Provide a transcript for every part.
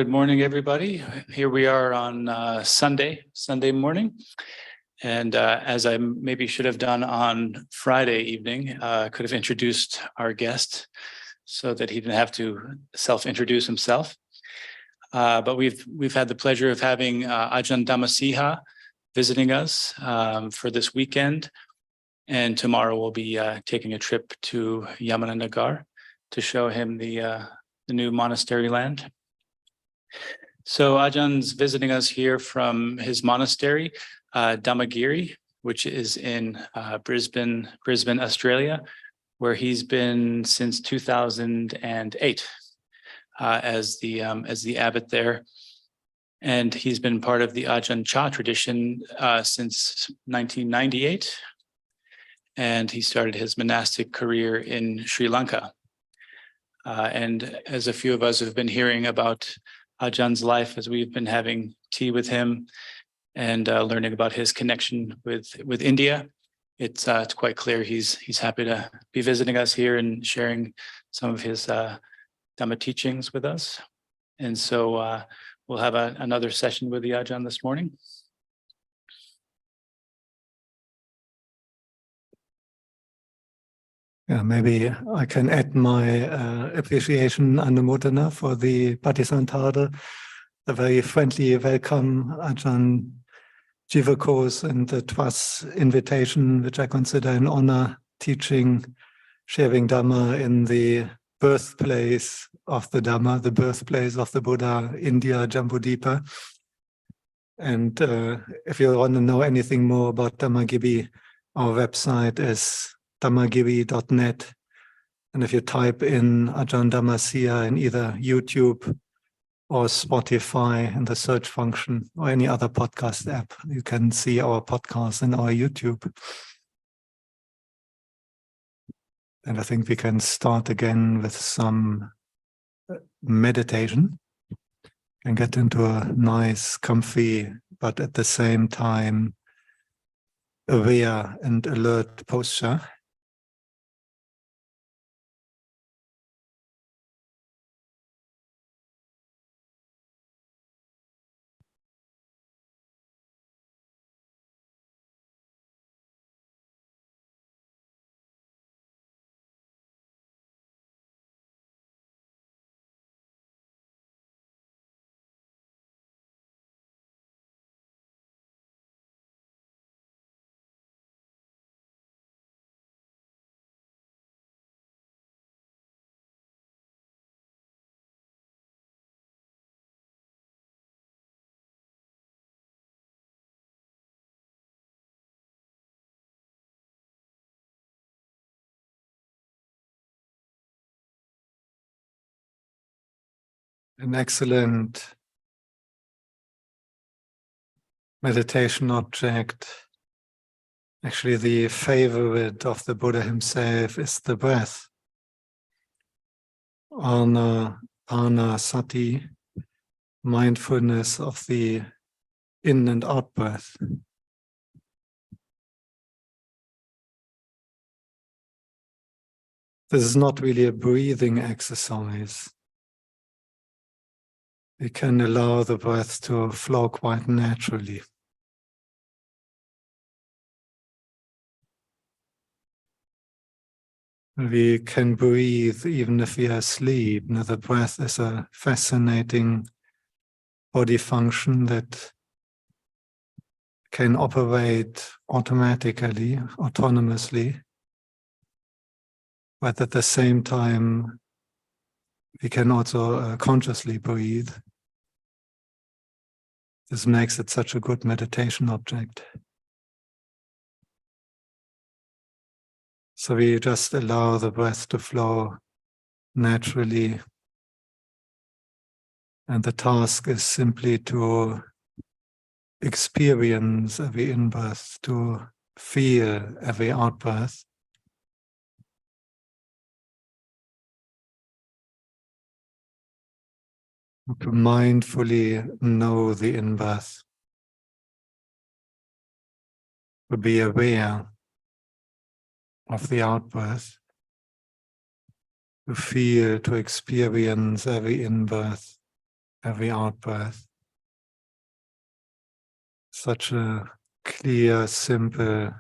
Good morning, everybody. Here we are on Sunday morning. And as I maybe should have done on Friday evening, could have introduced our guest so that he didn't have to self-introduce himself. But we've had the pleasure of having Ajahn Dhammasiha visiting us for this weekend. And tomorrow we'll be taking a trip to Yamunanagar to show him the new monastery land. So Ajahn's visiting us here from his monastery, Dhammagiri, which is in Brisbane, Australia, where he's been since 2008 as the abbot there. And he's been part of the Ajahn Chah tradition since 1998. And he started his monastic career in Sri Lanka. And as a few of us have been hearing about Ajahn's life as we've been having tea with him and learning about his connection with India, it's quite clear he's happy to be visiting us here and sharing some of his Dhamma teachings with us. And so we'll have another session with the Ajahn this morning. Yeah, maybe I can add my appreciation, Anumodana, for the Padisantara, the very friendly welcome, Ajahn Jivakos, and the Twas invitation, which I consider an honor, teaching, sharing Dhamma in the birthplace of the Dhamma, the birthplace of the Buddha, India, Ñānadīpa. And if you want to know anything more about Dhammagiri, our website is dhammagiri.net, and if you type in Ajahn Dhammasiha in either YouTube or Spotify in the search function or any other podcast app, you can see our podcast and our YouTube. And I think we can start again with some meditation and get into a nice, comfy, but at the same time aware and alert posture. An excellent meditation object, actually the favorite of the Buddha himself, is the breath. Anapanasati, mindfulness of the in and out breath. This is not really a breathing exercise. We can allow the breath to flow quite naturally. We can breathe even if we are asleep. Now, the breath is a fascinating body function that can operate automatically, autonomously, but at the same time, we can also consciously breathe. This makes it such a good meditation object. So we just allow the breath to flow naturally. And the task is simply to experience every in-breath, to feel every out-breath. To mindfully know the in-breath. To be aware of the out-breath. To feel, to experience every in-breath every out-breath. Such a clear, simple,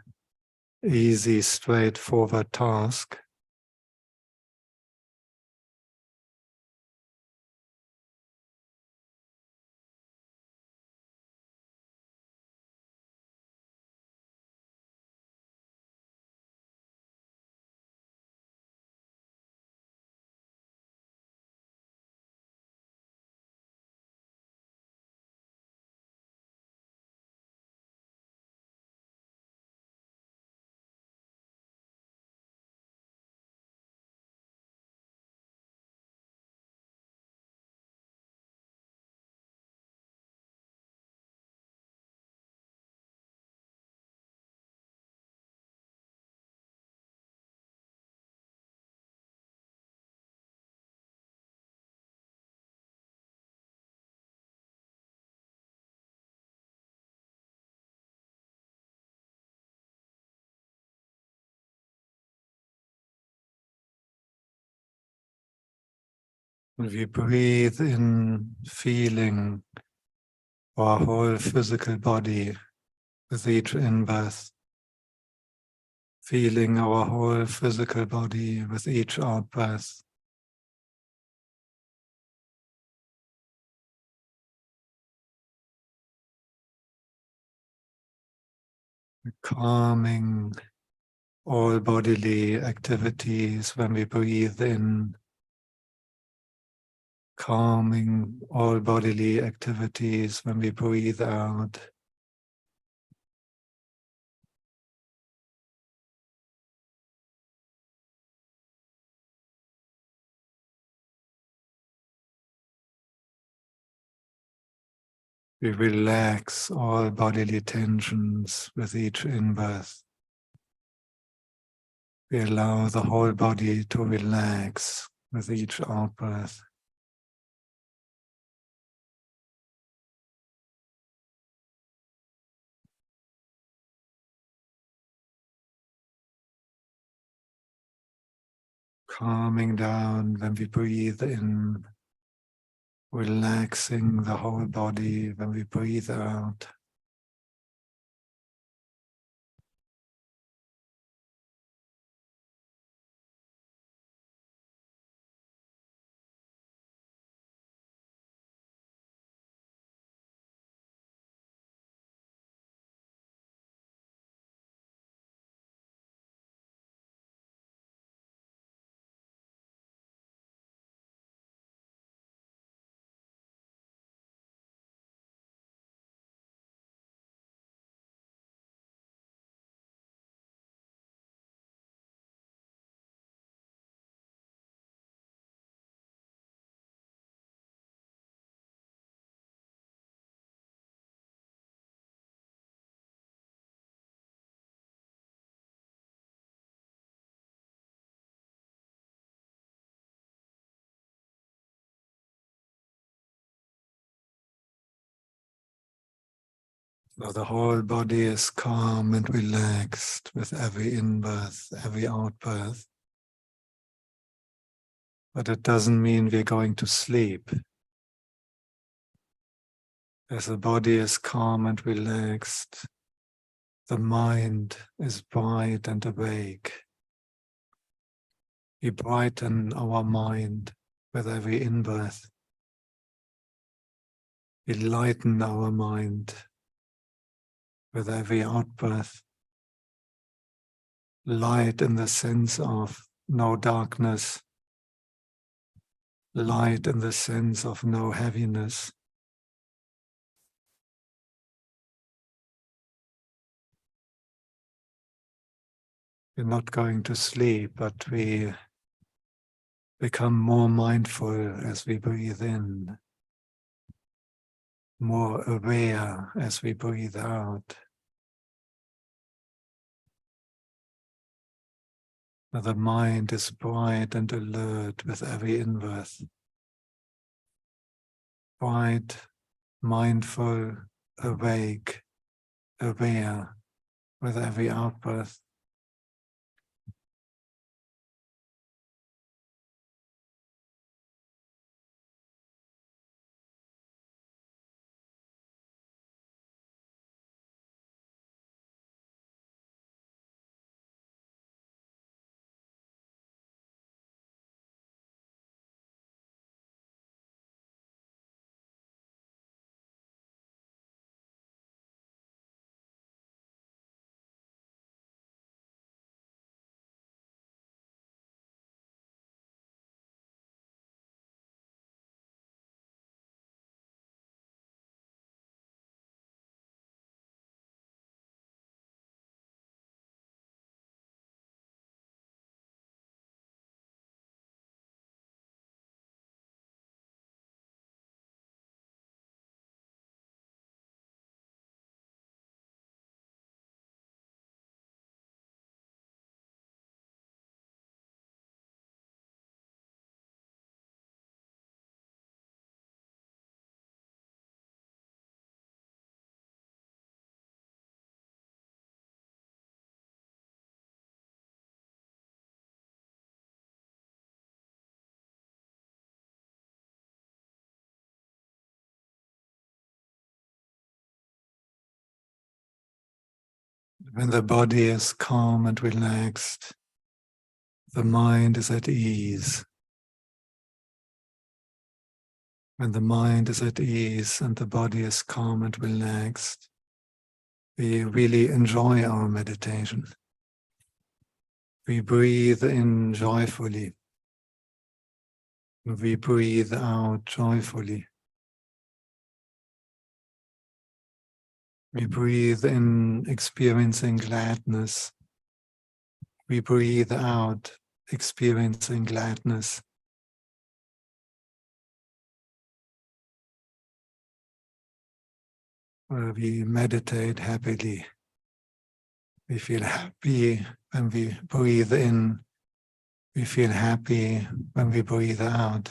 easy, straightforward task. We breathe in, feeling our whole physical body with each in-breath, feeling our whole physical body with each out-breath. Calming all bodily activities when we breathe in, calming all bodily activities when we breathe out. We relax all bodily tensions with each in-breath. We allow the whole body to relax with each out-breath. Calming down when we breathe in, relaxing the whole body when we breathe out. So the whole body is calm and relaxed with every in-breath, every out-breath. But it doesn't mean we're going to sleep. As the body is calm and relaxed, the mind is bright and awake. We brighten our mind with every in-breath. We lighten our mind with every out-breath. Light in the sense of no darkness. Light in the sense of no heaviness. We're not going to sleep, but we become more mindful as we breathe in, more aware as we breathe out. The mind is bright and alert with every in-breath. Bright, mindful, awake, aware with every out-breath. When the body is calm and relaxed, the mind is at ease. When the mind is at ease and the body is calm and relaxed, we really enjoy our meditation. We breathe in joyfully. We breathe out joyfully. We breathe in experiencing gladness. We breathe out experiencing gladness. We meditate happily. We feel happy when we breathe in. We feel happy when we breathe out.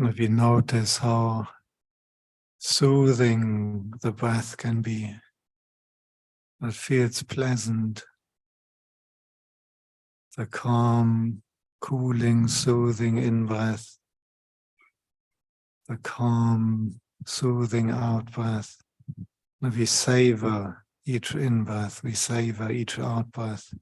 If you notice how soothing the breath can be, it feels pleasant. The calm, cooling, soothing in-breath, the calm, soothing out-breath. And we savor each in-breath, we savor each out-breath.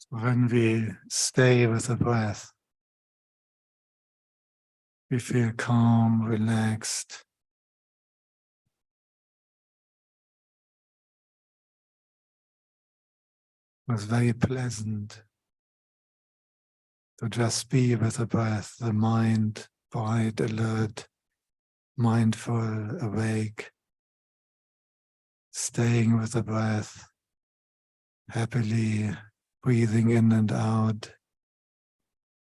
When we stay with the breath, we feel calm, relaxed. It was very pleasant to just be with the breath, the mind bright, alert, mindful, awake, staying with the breath, happily breathing in and out,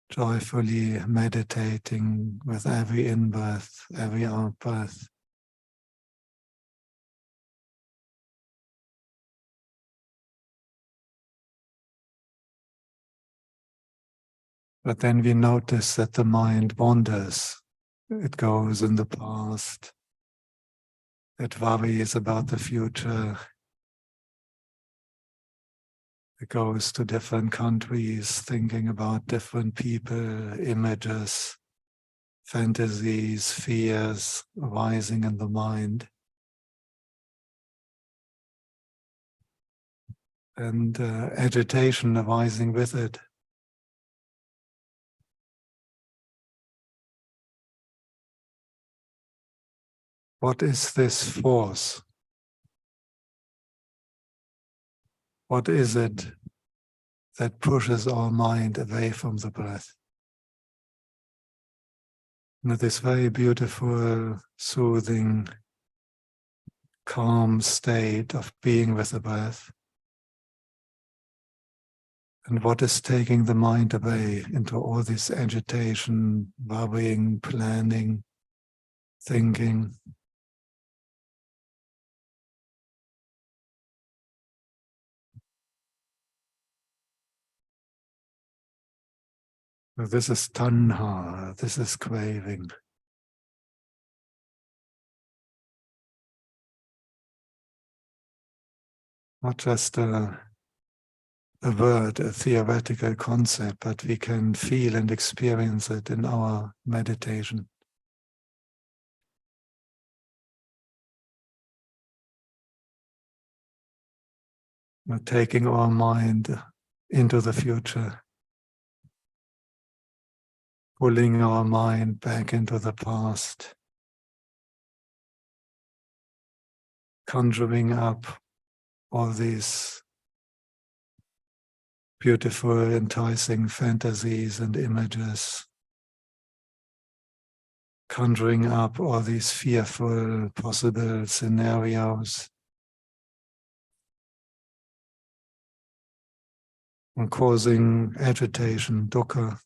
joyfully meditating with every in-breath, every out-breath. But then we notice that the mind wanders. It goes in the past. It worries about the future. It goes to different countries, thinking about different people, images, fantasies, fears arising in the mind. And agitation arising with it. What is this force? What is it that pushes our mind away from the breath? And this very beautiful, soothing, calm state of being with the breath. And what is taking the mind away into all this agitation, worrying, planning, thinking? Well, this is tanha, this is craving. Not just a word, a theoretical concept, but we can feel and experience it in our meditation. We're taking our mind into the future, pulling our mind back into the past, conjuring up all these beautiful, enticing fantasies and images, conjuring up all these fearful possible scenarios, and causing agitation, dukkha.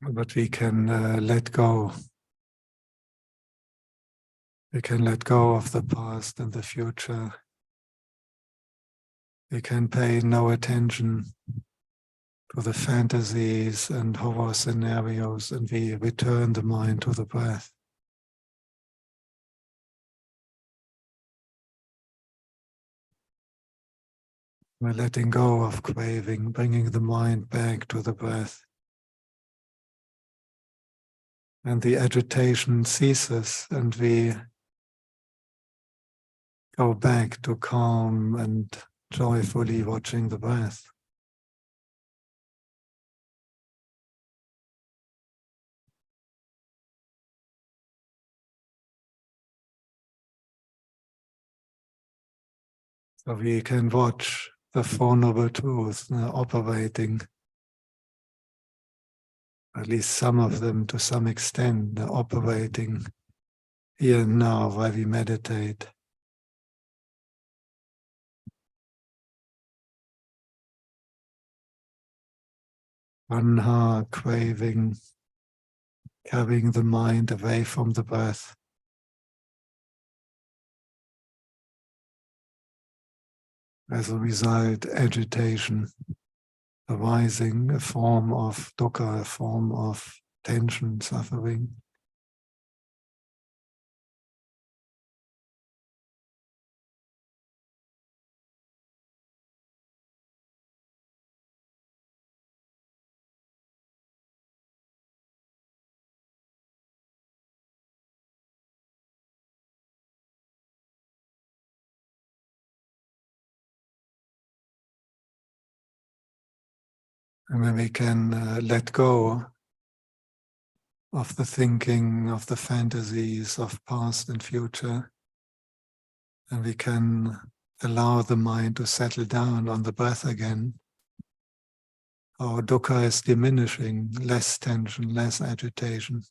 But we can let go. We can let go of the past and the future. We can pay no attention to the fantasies and horror scenarios, and we return the mind to the breath. We're letting go of craving, bringing the mind back to the breath. And the agitation ceases, and we go back to calm and joyfully watching the breath. So we can watch the Four Noble Truths operating, at least some of them to some extent, operating here and now while we meditate. Vanha, craving, carrying the mind away from the breath. As a result, agitation arising, a form of dukkha, a form of tension, suffering. And when we can let go of the thinking, of the fantasies of past and future, and we can allow the mind to settle down on the breath again, our dukkha is diminishing, less tension, less agitation.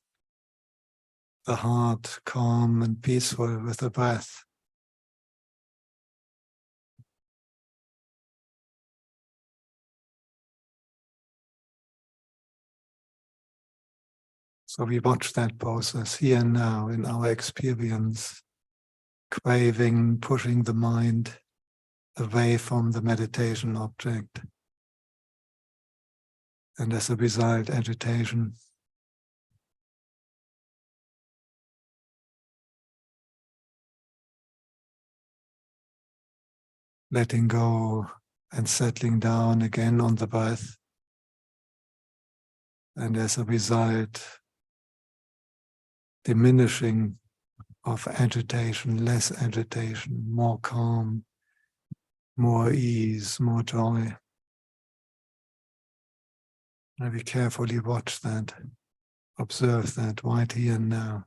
The heart calm and peaceful with the breath. So we watch that process here and now in our experience, craving, pushing the mind away from the meditation object. And as a result, agitation. Letting go and settling down again on the breath. And as a result, diminishing of agitation, less agitation, more calm, more ease, more joy. And we carefully watch that, observe that right here and now.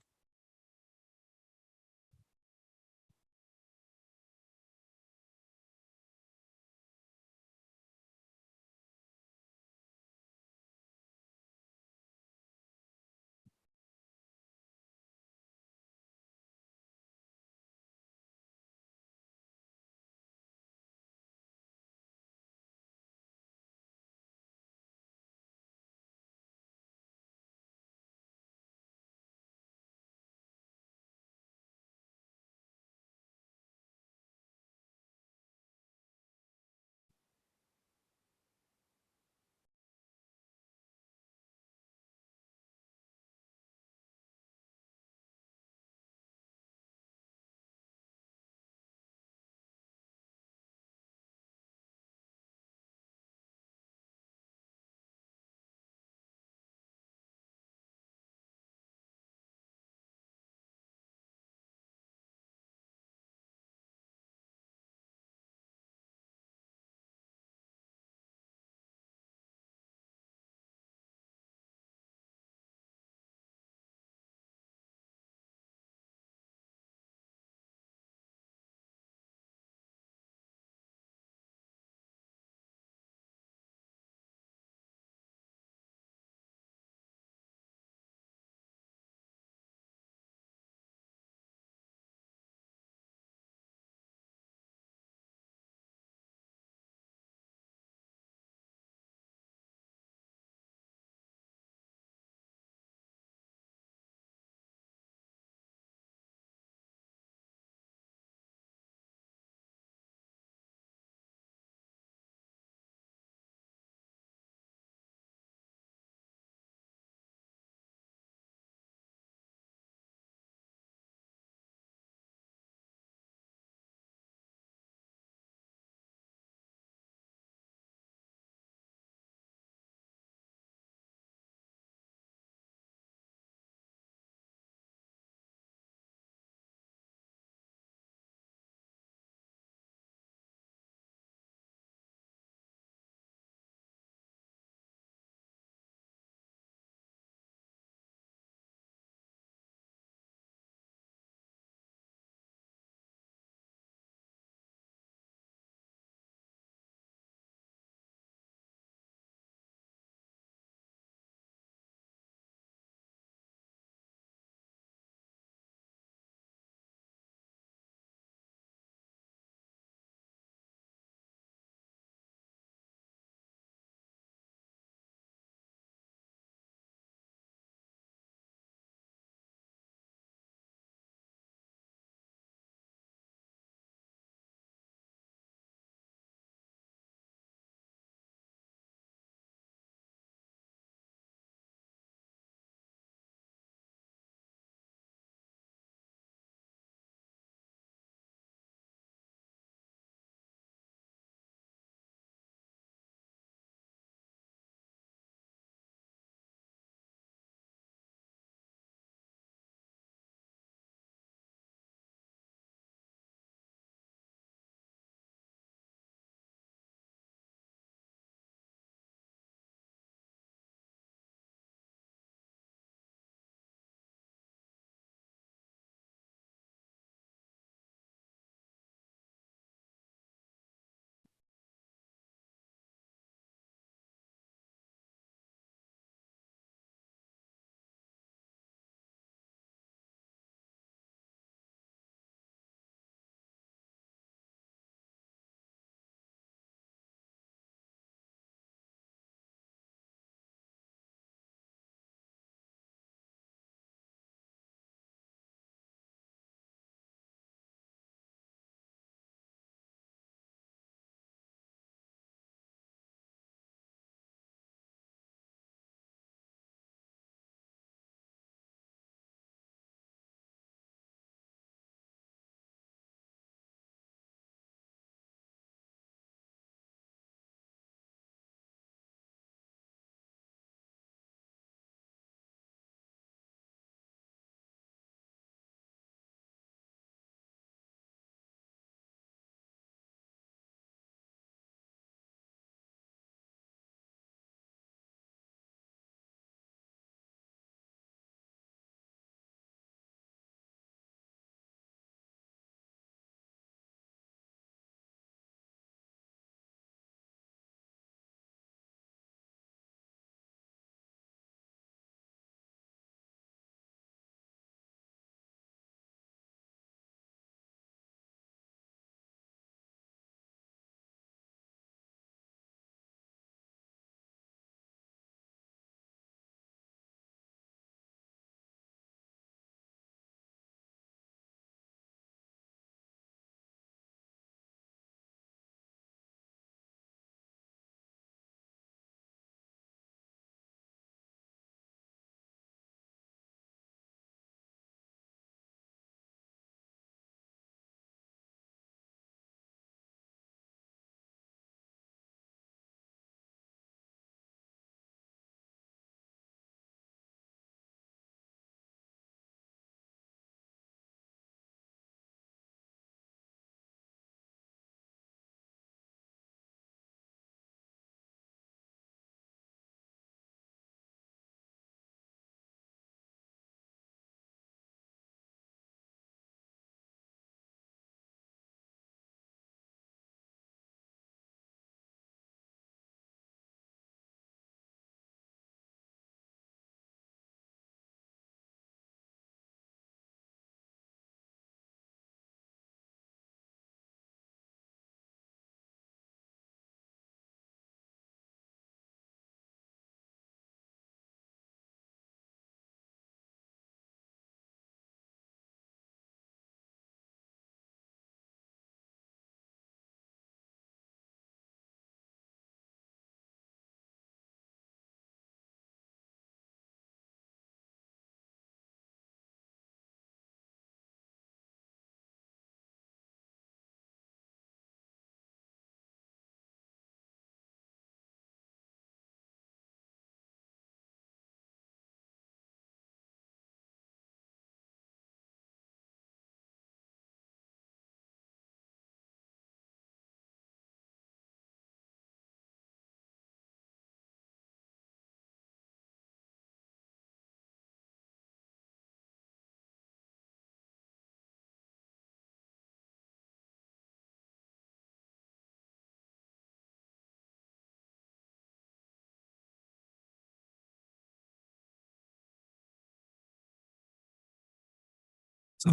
So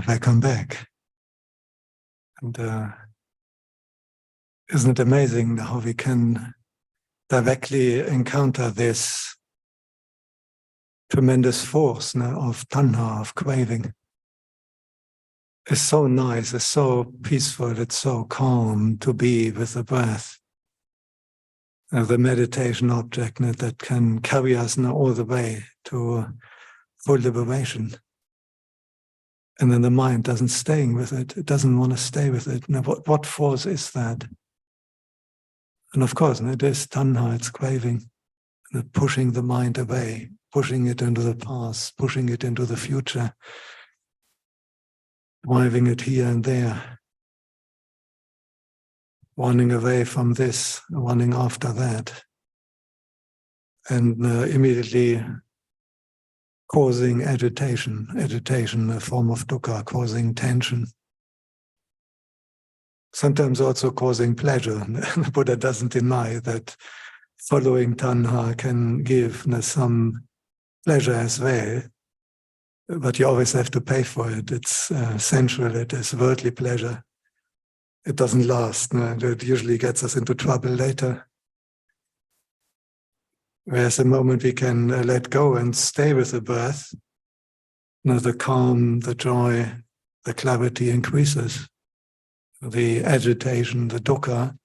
welcome back. And isn't it amazing how we can directly encounter this tremendous force of tanha, of craving? It's so nice, it's so peaceful, it's so calm to be with the breath. The meditation object that can carry us all the way to full liberation. And then the mind doesn't stay with it. It doesn't want to stay with it. Now, what force is that? And of course, it is tanha, it's craving, pushing the mind away, pushing it into the past, pushing it into the future, driving it here and there, running away from this, running after that, and immediately causing agitation, a form of dukkha, causing tension. Sometimes also causing pleasure. The Buddha doesn't deny that following tanha can give some pleasure as well, but you always have to pay for it. It's sensual, it is worldly pleasure. It doesn't last. It usually gets us into trouble later. Whereas the moment we can let go and stay with the breath, the calm, the joy, the clarity increases. The agitation, the dukkha,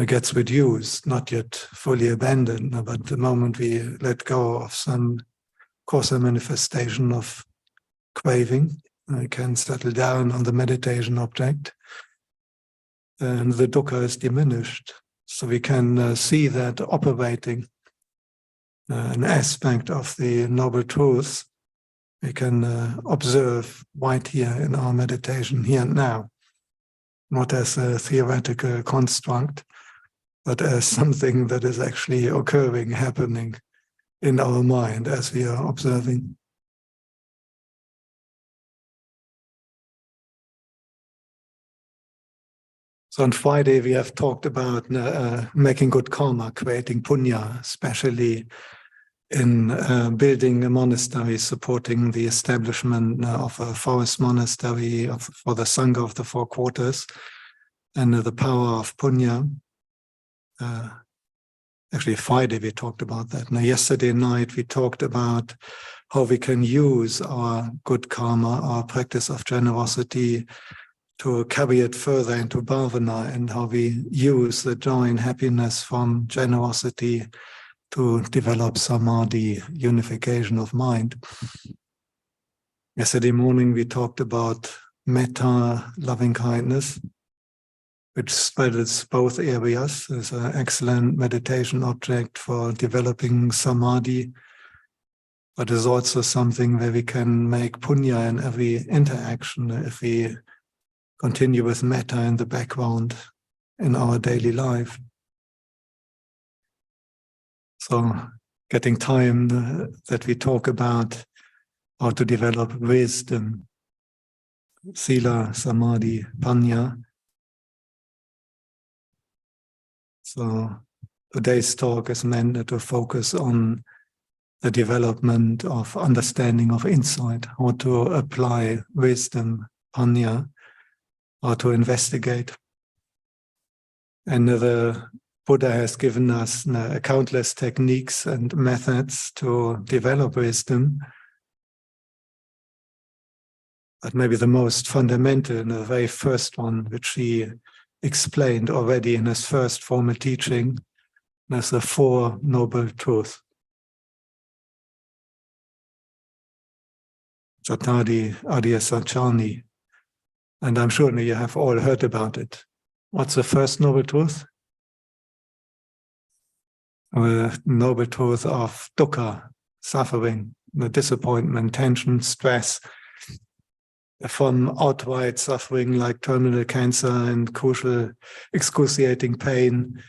gets reduced, not yet fully abandoned, but the moment we let go of some coarser manifestation of craving, we can settle down on the meditation object, and the dukkha is diminished. So we can see that operating an aspect of the Noble Truth, we can observe right here in our meditation, here and now, not as a theoretical construct, but as something that is actually occurring, happening in our mind as we are observing. So on Friday we have talked about making good karma, creating punya, especially in building a monastery, supporting the establishment of a forest monastery for the Sangha of the Four Quarters, and the power of punya. Actually, Friday we talked about that. Now, yesterday night we talked about how we can use our good karma, our practice of generosity, to carry it further into bhavana, and how we use the joy and happiness from generosity to develop samadhi, unification of mind. Yesterday morning we talked about metta, loving kindness, which straddles both areas. It's an excellent meditation object for developing samadhi, but is also something where we can make punya in every interaction if we continue with metta in the background in our daily life. So getting time that we talk about how to develop wisdom, sila, samadhi, panya. So today's talk is meant to focus on the development of understanding of insight, how to apply wisdom, panya, how to investigate. And the Buddha has given us countless techniques and methods to develop wisdom. But maybe the most fundamental and the very first one, which he explained already in his first formal teaching, is the Four Noble Truths. Jatadi Adya Sachani. And I'm sure you have all heard about it. What's the first Noble Truth? The Noble Truth of dukkha, suffering, the disappointment, tension, stress, from outright suffering like terminal cancer and crucial excruciating pain,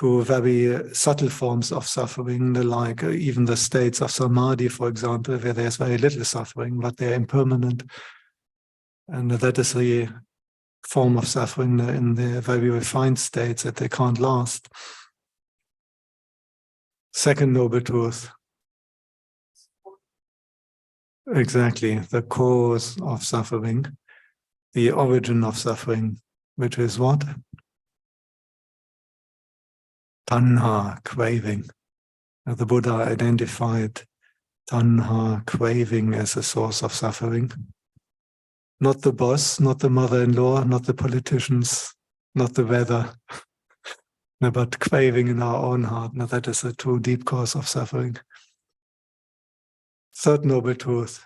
to very subtle forms of suffering, like even the states of samadhi, for example, where there's very little suffering, but they're impermanent. And that is the form of suffering in the very refined states, that they can't last. Second Noble Truth. exactly the cause of suffering, the origin of suffering, which is what? Tanha, craving. The Buddha identified tanha, craving, as a source of suffering. Not the boss, not the mother-in-law, not the politicians, not the weather, but craving in our own heart. Now that is a true deep cause of suffering. Third noble truth.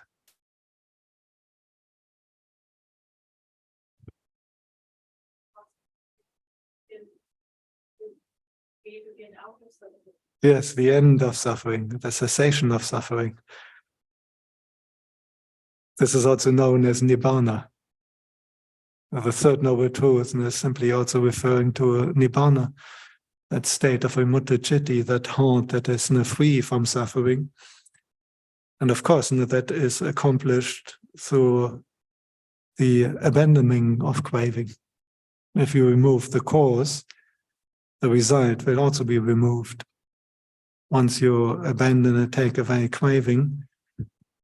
Yes, the end of suffering, the cessation of suffering. This is also known as Nibbana. The third noble truth is simply also referring to Nibbana, that state of vimutta citti, that heart that is free from suffering. And of course, that is accomplished through the abandoning of craving. If you remove the cause, the result will also be removed. Once you abandon and take away craving,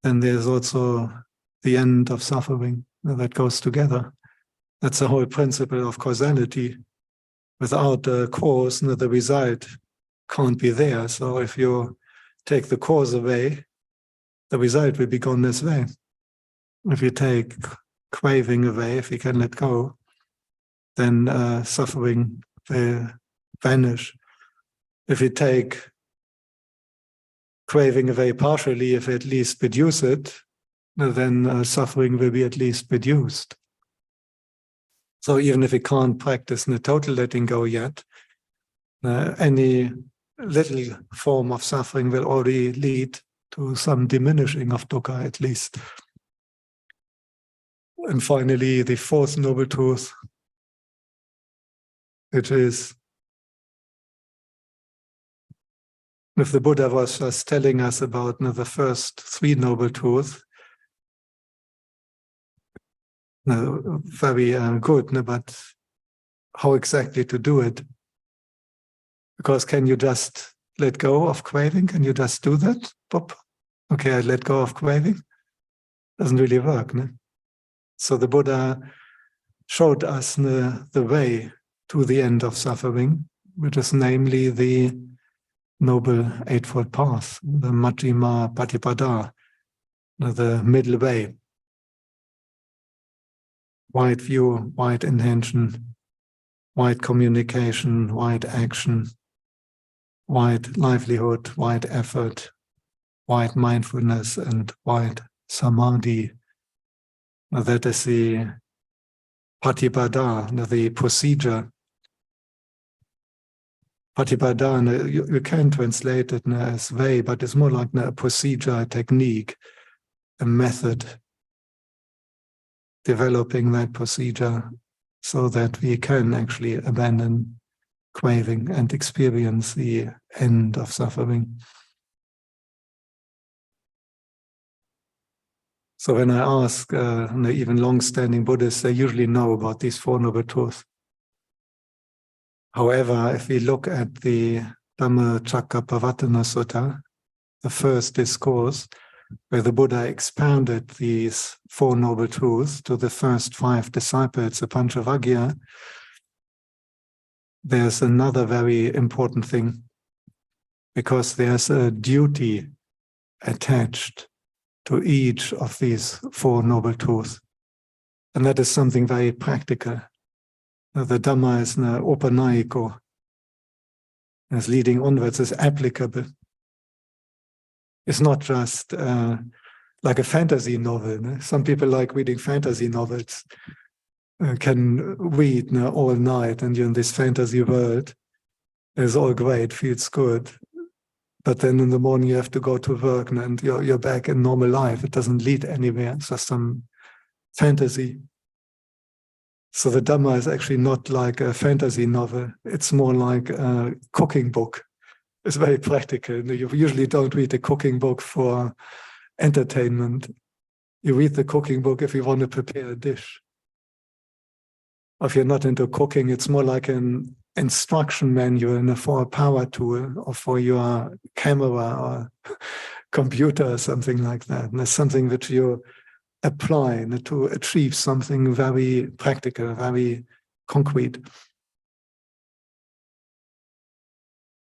then there's also the end of suffering that goes together. That's the whole principle of causality. Without the cause, the result can't be there. So if you take the cause away, the result will be gone as well. If you take craving away, if you can let go, then suffering will vanish. If you take craving away partially, if you at least reduce it, then suffering will be at least reduced. So even if we can't practice the total letting go yet, any little form of suffering will already lead to some diminishing of dukkha at least. And finally, the fourth noble truth, which is, if the Buddha was just telling us about the first three noble truths, very good, but how exactly to do it? Because can you just let go of craving? Can you just do that? Pop. Okay, I let go of craving. Doesn't really work. No? So the Buddha showed us the way to the end of suffering, which is namely the Noble Eightfold Path, the Majjhima Patipada, the middle way. Wide view, wide intention, wide communication, wide action, wide livelihood, wide effort, wide mindfulness, and wide samadhi. That is the Patipada, the procedure. Patipada, you can translate it as way, but it's more like a procedure, a technique, a method. Developing that procedure so that we can actually abandon craving and experience the end of suffering. So when I ask even long-standing Buddhists, they usually know about these Four Noble Truths. However, if we look at the Dhammacakkappavattana Sutta, the first discourse, where the Buddha expounded these Four Noble Truths to the first 5 disciples, the Panchavagya, there's another very important thing, because there's a duty attached to each of these Four Noble Truths. And that is something very practical. The Dhamma is opanayiko, as leading onwards, is applicable. It's not just like a fantasy novel. No? Some people like reading fantasy novels, can read all night, and you're in this fantasy world. It's all great, feels good. But then in the morning you have to go to work, and you're back in normal life. It doesn't lead anywhere. It's just some fantasy. So the Dhamma is actually not like a fantasy novel. It's more like a cooking book. It's very practical. You usually don't read a cooking book for entertainment. You read the cooking book if you want to prepare a dish. If you're not into cooking, it's more like an instruction manual for a power tool or for your camera or computer or something like that. And there's something which you apply to achieve something very practical, very concrete.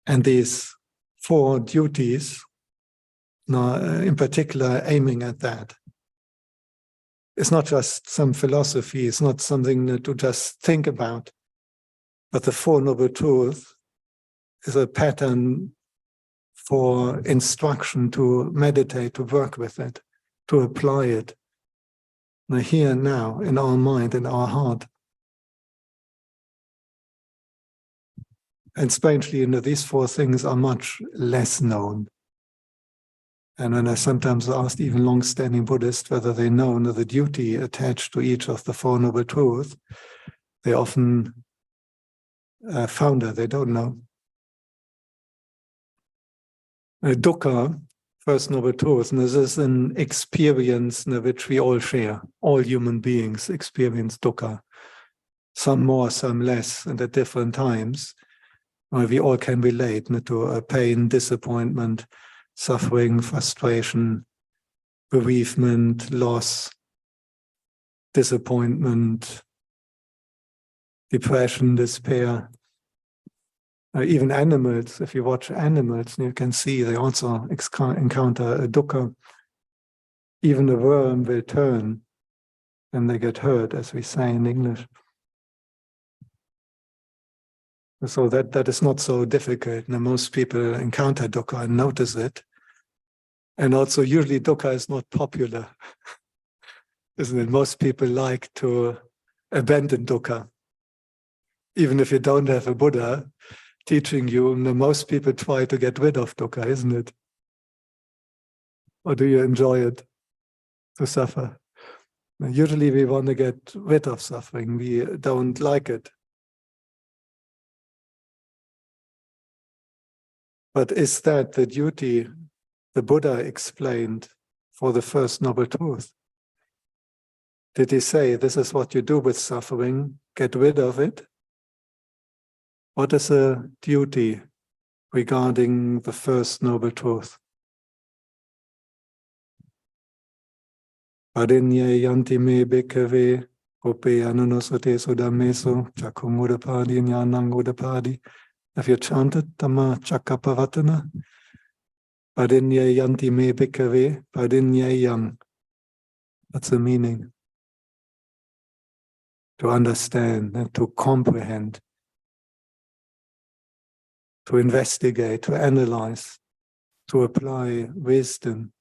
And these 4 duties, in particular, aiming at that. It's not just some philosophy, it's not something to just think about, but the 4 Noble Truths is a pattern for instruction to meditate, to work with it, to apply it, here and now, in our mind, in our heart. And strangely, these 4 things are much less known. And when I sometimes asked even long-standing Buddhists whether they know the duty attached to each of the 4 Noble Truths, they often found that they don't know. Dukkha, first Noble Truth, and this is an experience which we all share. All human beings experience dukkha, some more, some less, and at different times. We all can relate to pain, disappointment, suffering, frustration, bereavement, loss, disappointment, depression, despair. Even animals, if you watch animals, you can see they also encounter a dukkha. Even a worm will turn when they get hurt, as we say in English. So that is not so difficult. Now, most people encounter dukkha and notice it. And also, usually dukkha is not popular, isn't it? Most people like to abandon dukkha. Even if you don't have a Buddha teaching you, most people try to get rid of dukkha, isn't it? Or do you enjoy it, to suffer? Usually we want to get rid of suffering. We don't like it. But is that the duty the Buddha explained for the first Noble Truth? Did he say, this is what you do with suffering, get rid of it? What is a duty regarding the first Noble Truth? Padinye yanti me bhikkhave upe anunosate sudammesu chakkumudapadi ñānangudapadi. Have you chanted Dhamma Chakkapavatana? Padinye yanti me bhikkhave, padinye yang. That's the meaning. To understand and to comprehend, to investigate, to analyze, to apply wisdom.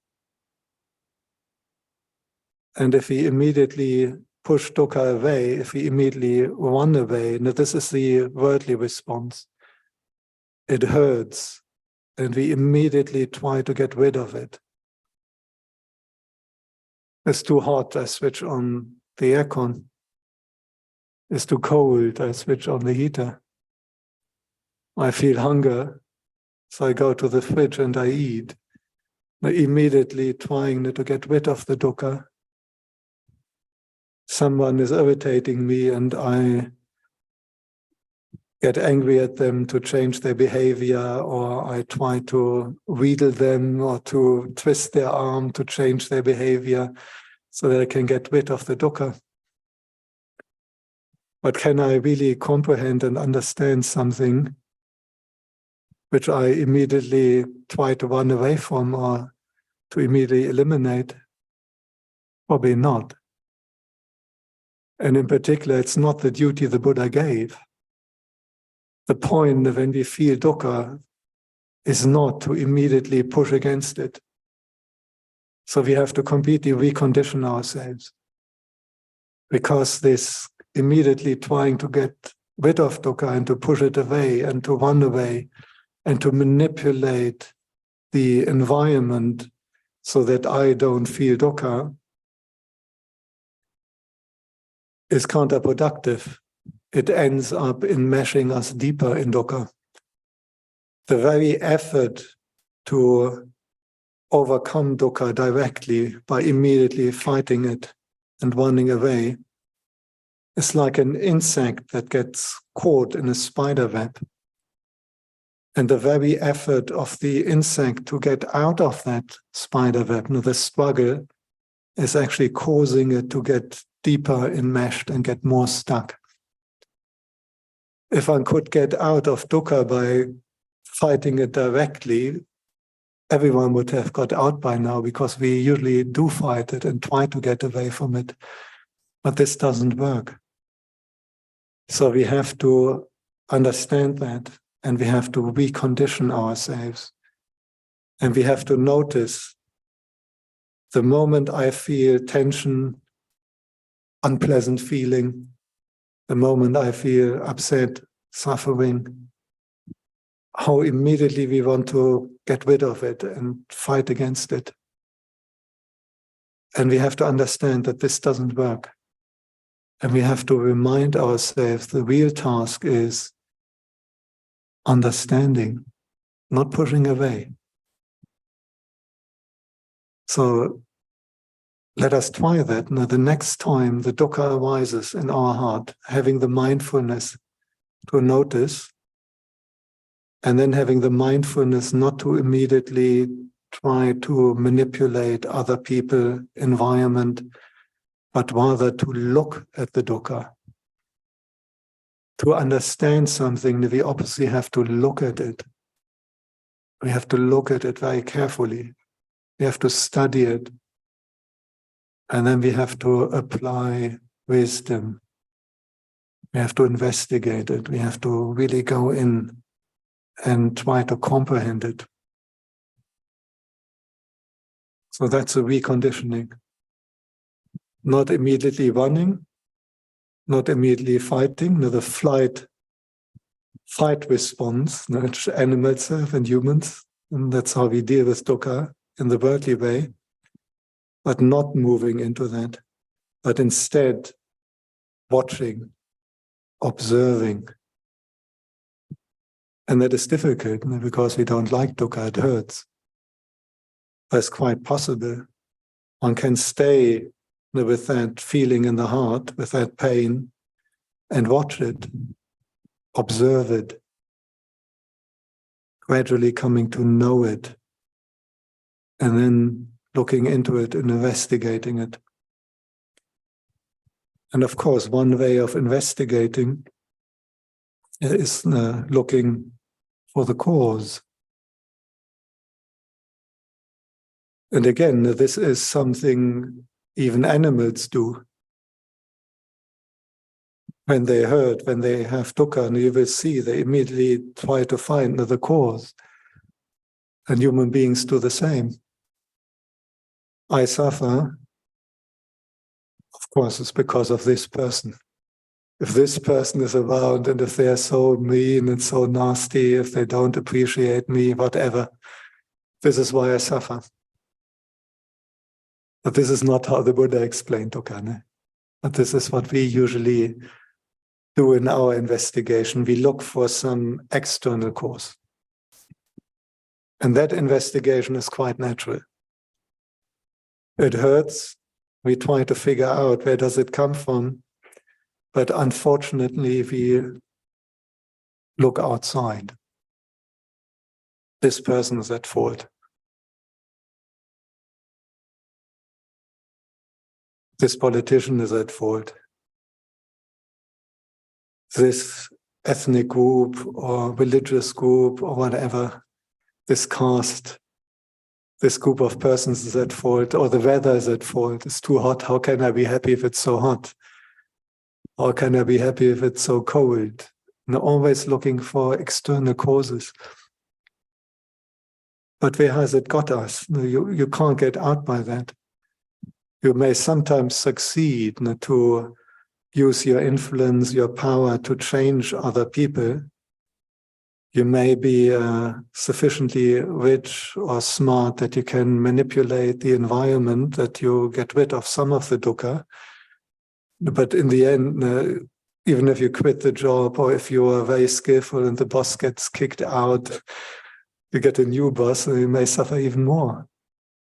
And if we immediately push dukkha away, if we immediately run away, now this is the worldly response. It hurts, and we immediately try to get rid of it. It's too hot, I switch on the aircon. It's too cold, I switch on the heater. I feel hunger, so I go to the fridge and I eat. Immediately trying to get rid of the dukkha. Someone is irritating me and I get angry at them to change their behavior, or I try to wheedle them or to twist their arm to change their behavior so that I can get rid of the dukkha. But can I really comprehend and understand something which I immediately try to run away from or to immediately eliminate? Probably not. And in particular, it's not the duty the Buddha gave. The point of when we feel dukkha is not to immediately push against it. So we have to completely recondition ourselves. Because this immediately trying to get rid of dukkha and to push it away and to run away and to manipulate the environment so that I don't feel dukkha is counterproductive. It ends up in meshing us deeper in dukkha. The very effort to overcome dukkha directly by immediately fighting it and running away is like an insect that gets caught in a spider web. And the very effort of the insect to get out of that spider web, the struggle, is actually causing it to get deeper enmeshed and get more stuck. If one could get out of dukkha by fighting it directly, everyone would have got out by now, because we usually do fight it and try to get away from it. But this doesn't work. So we have to understand that, and we have to recondition ourselves. And we have to notice the moment I feel tension, unpleasant feeling, the moment I feel upset, suffering, how immediately we want to get rid of it and fight against it. And we have to understand that this doesn't work. And we have to remind ourselves the real task is understanding, not pushing away. So let us try that. Now, the next time the dukkha arises in our heart, having the mindfulness to notice, and then having the mindfulness not to immediately try to manipulate other people, environment, but rather to look at the dukkha. To understand something, we obviously have to look at it. We have to look at it very carefully. We have to study it. And then we have to apply wisdom. We have to investigate it. We have to really go in and try to comprehend it. So that's a reconditioning. Not immediately running, not immediately fighting. The fight response, which animals have and humans, and that's how we deal with dukkha in the worldly way, but not moving into that, but instead watching, observing. And that is difficult because we don't like dukkha, it hurts. But it's quite possible. One can stay with that feeling in the heart, with that pain, and watch it, observe it, gradually coming to know it, and then looking into it and investigating it. And of course, one way of investigating is looking for the cause. And again, this is something even animals do. When they hurt, when they have dukkha, and you will see, they immediately try to find the cause. And human beings do the same. I suffer, of course, it's because of this person. If this person is around, and if they are so mean and so nasty, if they don't appreciate me, whatever, this is why I suffer. But this is not how the Buddha explained dukkha. But this is what we usually do in our investigation. We look for some external cause. And that investigation is quite natural. It hurts. We try to figure out where does it come from. But unfortunately, we look outside. This person is at fault. This politician is at fault. This ethnic group or religious group or whatever, this caste, this group of persons is at fault, or the weather is at fault. It's too hot. How can I be happy if it's so hot? How can I be happy if it's so cold? And always looking for external causes. But where has it got us? You can't get out by that. You may sometimes succeed to use your influence, your power to change other people. You may be sufficiently rich or smart that you can manipulate the environment, that you get rid of some of the dukkha. But in the end, even if you quit the job, or if you are very skillful and the boss gets kicked out, you get a new boss and you may suffer even more.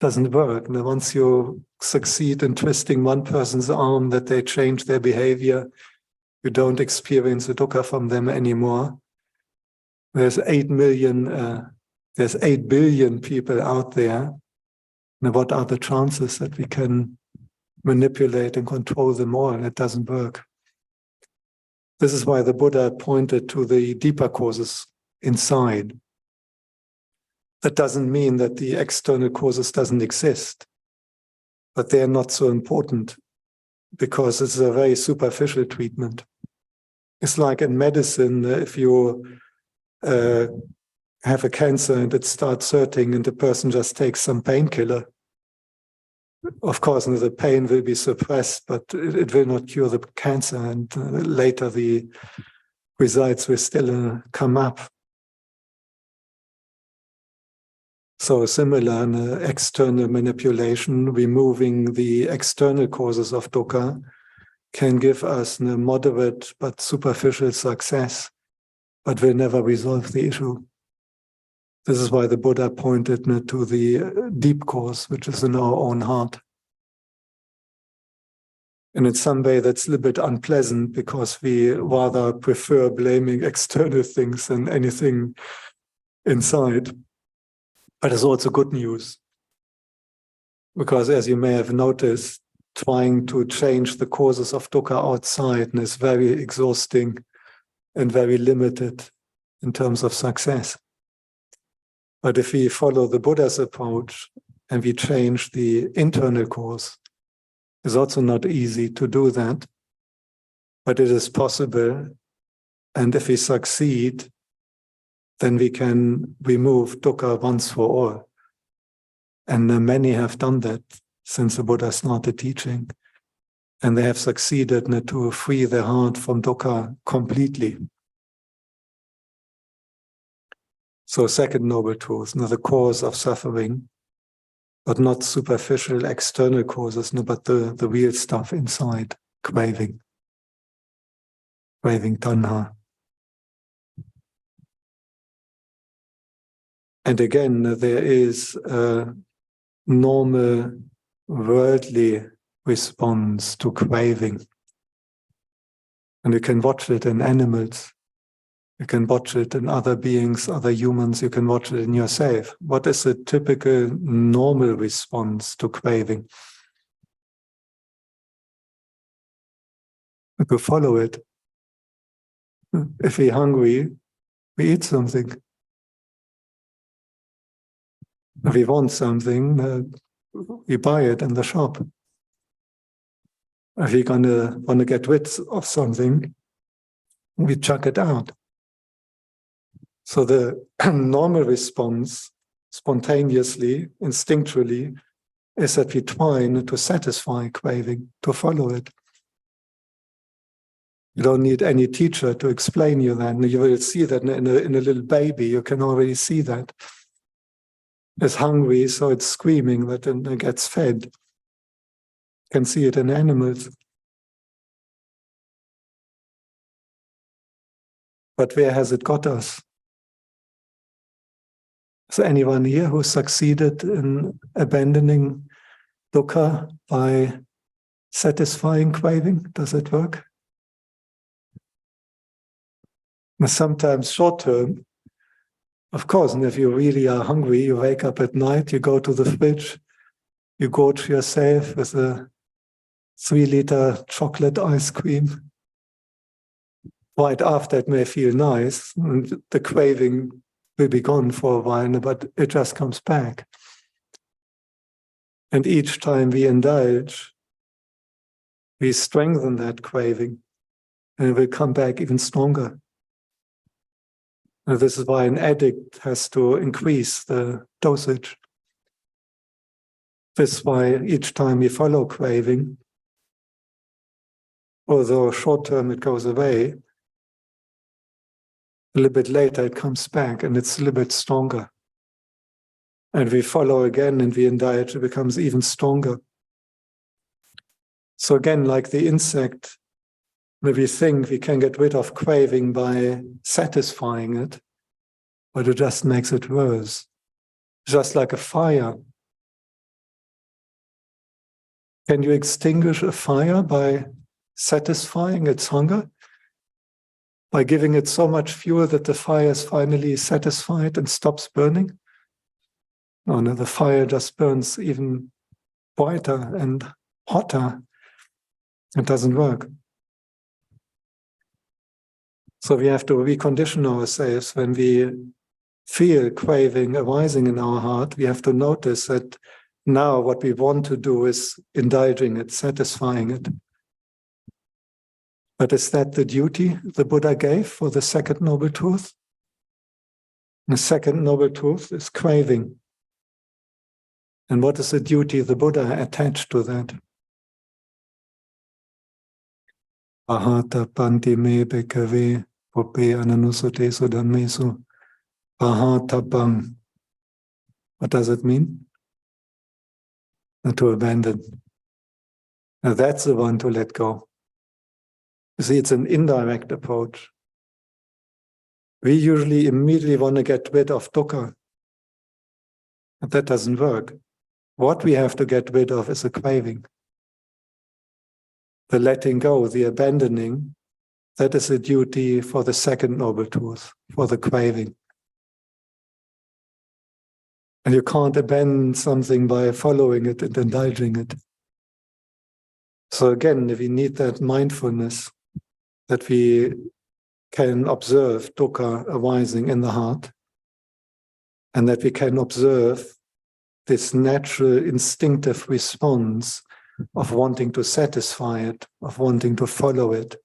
Doesn't work. And once you succeed in twisting one person's arm, that they change their behavior, you don't experience the dukkha from them anymore. there's 8 billion people out there. Now, what are the chances that we can manipulate and control them all? And it doesn't work. This is why the Buddha pointed to the deeper causes inside. That doesn't mean that the external causes doesn't exist, but they're not so important because it's a very superficial treatment. It's like in medicine, if you have a cancer and it starts hurting and the person just takes some painkiller, of course, the pain will be suppressed, but it will not cure the cancer, and later the results will still come up. So similar in external manipulation, removing the external causes of dukkha can give us a moderate but superficial success, but will never resolve the issue. This is why the Buddha pointed to the deep cause, which is in our own heart. And in some way that's a little bit unpleasant because we rather prefer blaming external things than anything inside. But it's also good news. Because as you may have noticed, trying to change the causes of dukkha outside is very exhausting and very limited in terms of success. But if we follow the Buddha's approach and we change the internal cause, it's also not easy to do that, but it is possible. And if we succeed, then we can remove dukkha once for all. And many have done that since the Buddha started teaching. And they have succeeded to free their heart from dukkha completely. So second noble truth, the cause of suffering, but not superficial external causes, but the real stuff inside, craving tanha. And again, there is a normal worldly response to craving. And you can watch it in animals. You can watch it in other beings, other humans. You can watch it in yourself. What is a typical normal response to craving? We could follow it. If we're hungry, we eat something. If we want something, we buy it in the shop. If we're want to get rid of something, we chuck it out. So the normal response, spontaneously, instinctually, is that we try to satisfy craving, to follow it. You don't need any teacher to explain you that. You will see that in a little baby. You can already see that. It's hungry, so it's screaming that it gets fed. You can see it in animals. But where has it got us? Is there anyone here who succeeded in abandoning dukkha by satisfying craving? Does it work? Sometimes short term, of course, and if you really are hungry, you wake up at night, you go to the fridge, you gorge yourself with a 3-liter chocolate ice cream. Right after it may feel nice, and the craving will be gone for a while, but it just comes back. And each time we indulge, we strengthen that craving, and it will come back even stronger. And this is why an addict has to increase the dosage. This is why each time we follow craving, although short term it goes away, a little bit later it comes back and it's a little bit stronger. And we follow again and we indulge, it becomes even stronger. So again, like the insect, we think we can get rid of craving by satisfying it, but it just makes it worse. Just like a fire. Can you extinguish a fire by satisfying its hunger? by giving it so much fuel that the fire is finally satisfied and stops burning? Oh no, the fire just burns even brighter and hotter. It doesn't work. So we have to recondition ourselves. When we feel craving arising in our heart, we have to notice that now what we want to do is indulging it, satisfying it. But is that the duty the Buddha gave for the second noble truth? The second noble truth is craving. And what is the duty the Buddha attached to that? Ahata panti me bhikkhave puppe ananusotesu dhammesu ahatapam. What does it mean? To abandon. Now that's the one to let go. You see, it's an indirect approach. We usually immediately want to get rid of dukkha. But that doesn't work. What we have to get rid of is a craving. The letting go, the abandoning, that is a duty for the second noble truth, for the craving. And you can't abandon something by following it and indulging it. So again, we need that mindfulness that we can observe dukkha arising in the heart, and that we can observe this natural instinctive response of wanting to satisfy it, of wanting to follow it.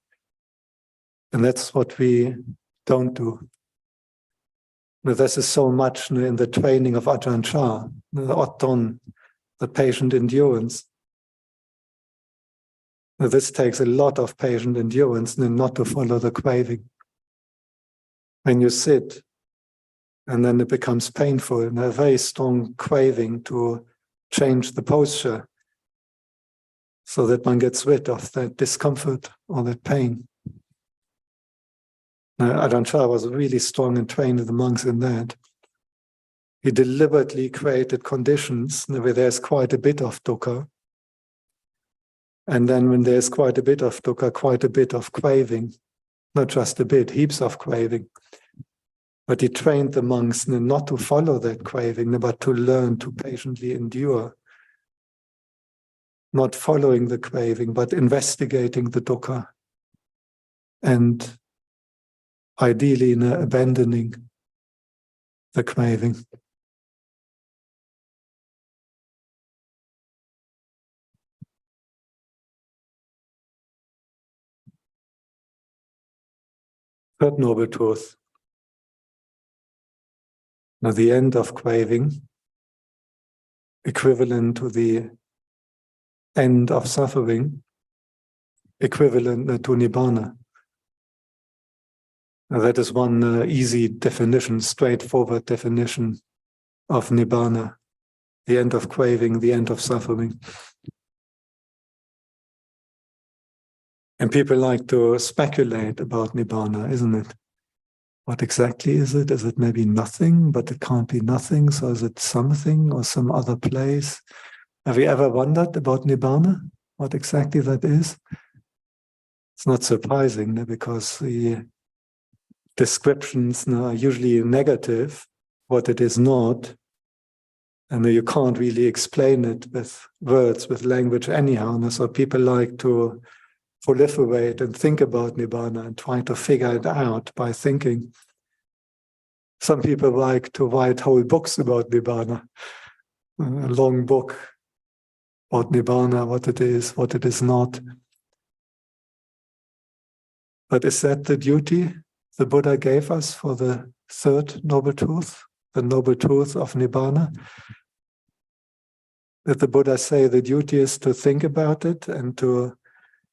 And that's what we don't do. Now, this is so much in the training of Ajahn Chah, the Otton, the patient endurance. Now, this takes a lot of patient endurance not to follow the craving. When you sit, and then it becomes painful, and a very strong craving to change the posture so that one gets rid of that discomfort or that pain. Now, Ajahn Chah was really strong and trained the monks in that. He deliberately created conditions where there's quite a bit of dukkha. And then when there's quite a bit of dukkha, quite a bit of craving. Not just a bit, heaps of craving. But he trained the monks not to follow that craving, but to learn to patiently endure. Not following the craving, but investigating the dukkha. And ideally abandoning the craving. Third noble truth. Now, the end of craving, equivalent to the end of suffering, equivalent to nibbana. Now, that is one easy definition, straightforward definition of nibbana, the end of craving, the end of suffering. And people like to speculate about nibbana, isn't it? What exactly is it? Is it maybe nothing, but it can't be nothing? So is it something or some other place? Have you ever wondered about nibbana? What exactly that is? It's not surprising because the descriptions are usually negative, what it is not. And you can't really explain it with words, with language anyhow. So people like to proliferate and think about nibbana and try to figure it out by thinking. Some people like to write whole books about nibbana, a long book about nibbana, what it is not. But is that the duty the Buddha gave us for the third noble truth, the noble truth of nibbana? Did the Buddha say the duty is to think about it and to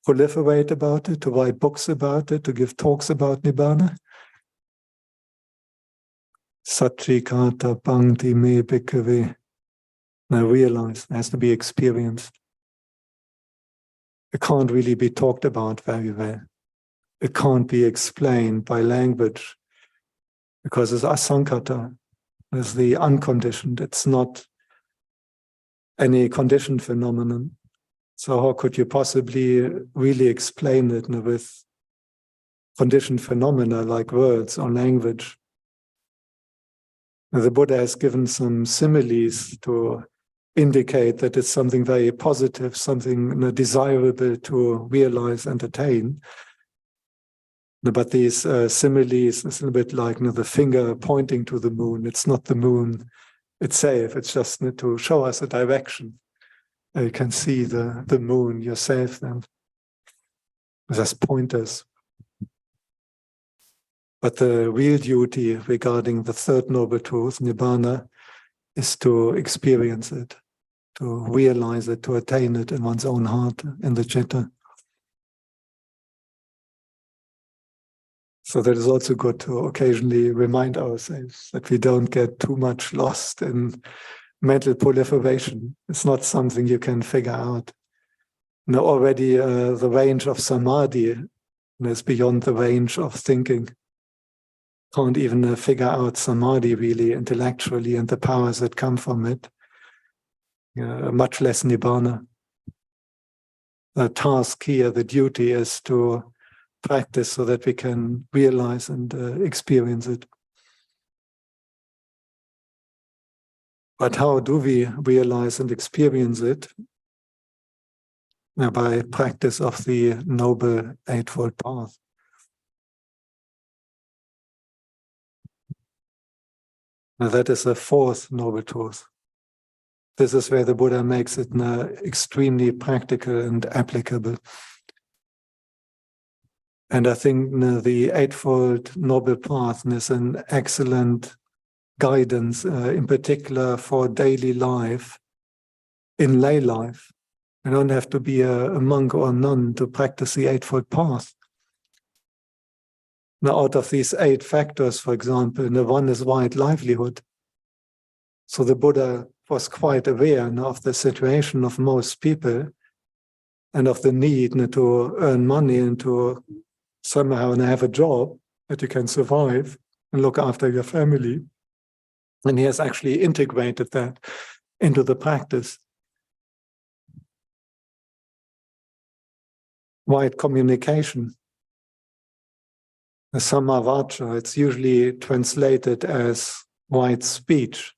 proliferate about it, to write books about it, to give talks about nibbana? Satchikata bhakti me bhikkhave. Now realize, it has to be experienced. It can't really be talked about very well. It can't be explained by language because it's asankata, it's the unconditioned. It's not any conditioned phenomenon. So how could you possibly really explain it with conditioned phenomena like words or language. The Buddha has given some similes to indicate that it's something very positive, something desirable to realize and attain. But these similes is a little bit like the finger pointing to the moon. It's not the moon itself, it's just to show us a direction. You can see the moon yourself then, as pointers. But the real duty regarding the third noble truth, Nibbana, is to experience it, to realize it, to attain it in one's own heart, in the citta. So that is also good to occasionally remind ourselves that we don't get too much lost in mental proliferation. It's not something you can figure out. Already the range of samadhi is beyond the range of thinking. Can't even figure out samadhi really intellectually and the powers that come from it. Much less nibbana. The task here, the duty is to practice so that we can realize and experience it. But how do we realize and experience it? By practice of the Noble Eightfold Path. Now that is the fourth Noble Truth. This is where the Buddha makes it extremely practical and applicable. And I think the Eightfold Noble Path is an excellent guidance, in particular for daily life, in lay life. You don't have to be a monk or a nun to practice the Eightfold Path. Now, out of these 8 factors, for example, the one is right livelihood. So the Buddha was quite aware of the situation of most people and of the need to earn money and to somehow have a job that you can survive and look after your family. And he has actually integrated that into the practice. Right communication. The Sammavaca, it's usually translated as right speech.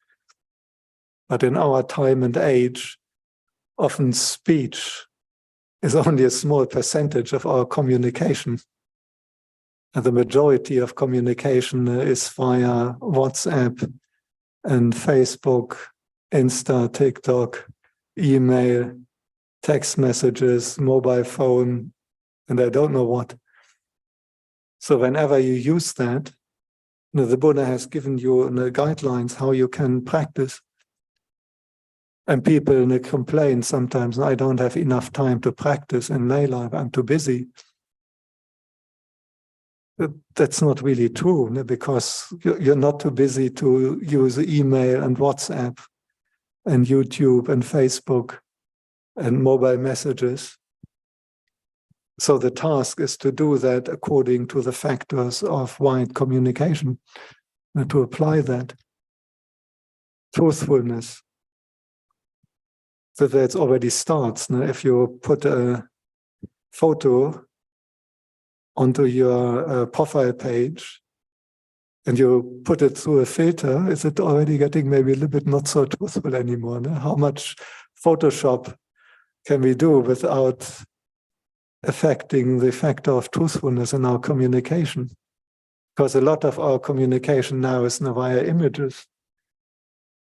But in our time and age, often speech is only a small percentage of our communication. And the majority of communication is via WhatsApp and Facebook, Insta, TikTok, email, text messages, mobile phone, and I don't know what. So whenever you use that, the Buddha has given you guidelines how you can practice. And people complain sometimes, I don't have enough time to practice in lay life, I'm too busy. That's not really true, because you're not too busy to use email and WhatsApp and YouTube and Facebook and mobile messages. So the task is to do that according to the factors of wide communication, and to apply that. Truthfulness. So that already starts. If you put a photo onto your profile page and you put it through a filter, is it already getting maybe a little bit not so truthful anymore? How much Photoshop can we do without affecting the factor of truthfulness in our communication? Because a lot of our communication now is via images,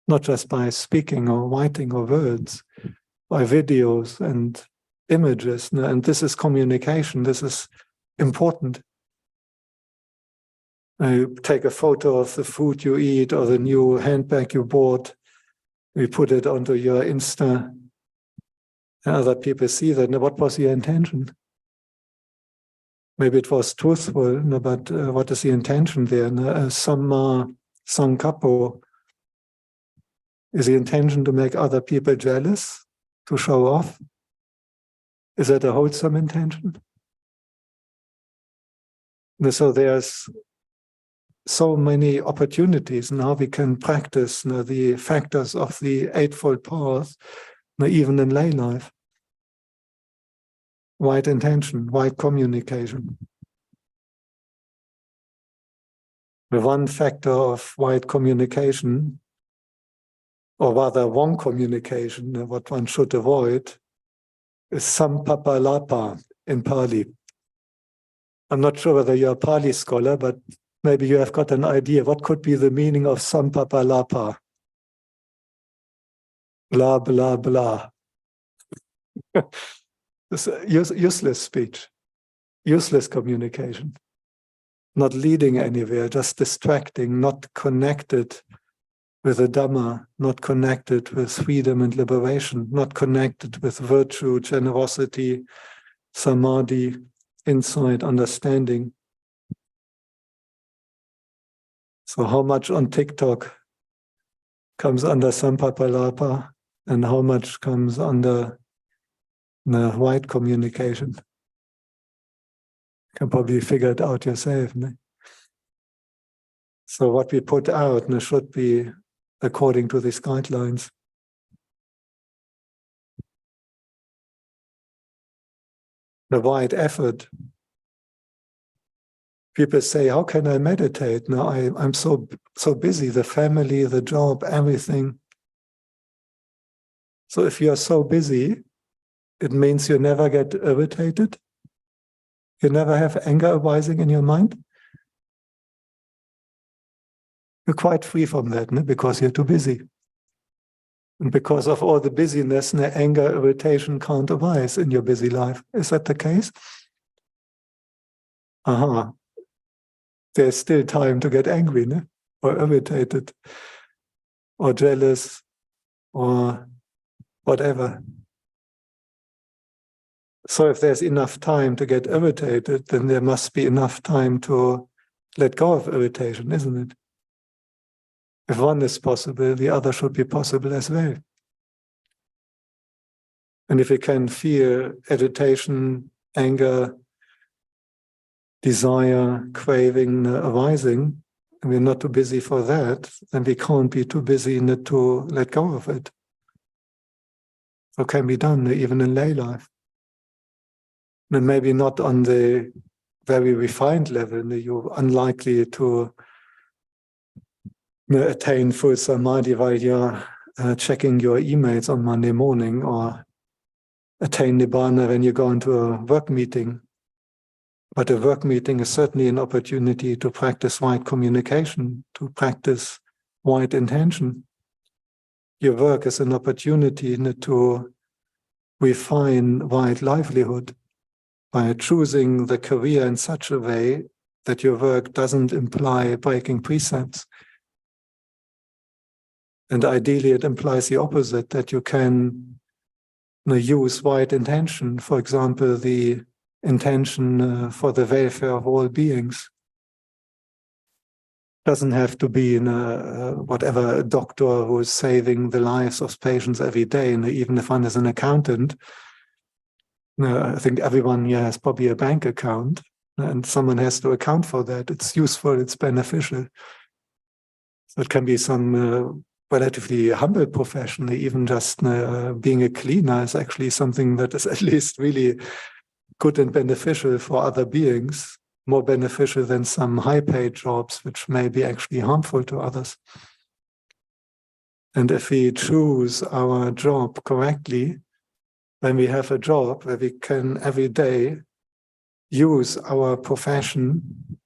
not just by speaking or writing or words, by videos and images. And this is communication, this is important. You take a photo of the food you eat or the new handbag you bought, you put it onto your Insta, and other people see that. Now, what was your intention? Maybe it was truthful, but what is the intention there? Samma sankappo. Is the intention to make other people jealous, to show off? Is that a wholesome intention? So there's so many opportunities. Now we can practice the factors of the Eightfold Path, even in lay life. Right intention, right communication. The one factor of wide communication, or rather wrong communication, what one should avoid, is sampapalapa in Pali. I'm not sure whether you're a Pali scholar, but maybe you have got an idea. What could be the meaning of sampapalapa? Blah, blah, blah. It's useless speech, useless communication, not leading anywhere, just distracting, not connected with the Dhamma, not connected with freedom and liberation, not connected with virtue, generosity, samadhi, insight, understanding. So how much on TikTok comes under sampapalapa and how much comes under the right communication? You can probably figure it out yourself. No? So what we put out should be according to these guidelines. The right effort. People say, how can I meditate? Now I'm so busy, the family, the job, everything. So if you're so busy, it means you never get irritated. You never have anger arising in your mind. You're quite free from that, no? Because you're too busy. And because of all the busyness, no, anger, irritation can't arise in your busy life. Is that the case? Aha. There's still time to get angry, no? Or irritated, or jealous, or whatever. So if there's enough time to get irritated, then there must be enough time to let go of irritation, isn't it? If one is possible, the other should be possible as well. And if we can feel agitation, anger, desire, craving arising, and we're not too busy for that, then we can't be too busy to let go of it. So it can be done even in lay life. And maybe not on the very refined level, you're unlikely to attain full samadhi while you're checking your emails on Monday morning, or attain nibbana when you go into a work meeting. But a work meeting is certainly an opportunity to practice right communication, to practice right intention. Your work is an opportunity to refine right livelihood by choosing the career in such a way that your work doesn't imply breaking precepts. And ideally, it implies the opposite, that you can use right intention, for example, the intention for the welfare of all beings. Doesn't have to be whatever a doctor who is saving the lives of patients every day, and even if one is an accountant. I think everyone here has probably a bank account, and someone has to account for that. It's useful, it's beneficial. So it can be some relatively humble profession, even just being a cleaner is actually something that is at least really good and beneficial for other beings, more beneficial than some high-paid jobs, which may be actually harmful to others. And if we choose our job correctly, when we have a job where we can every day use our profession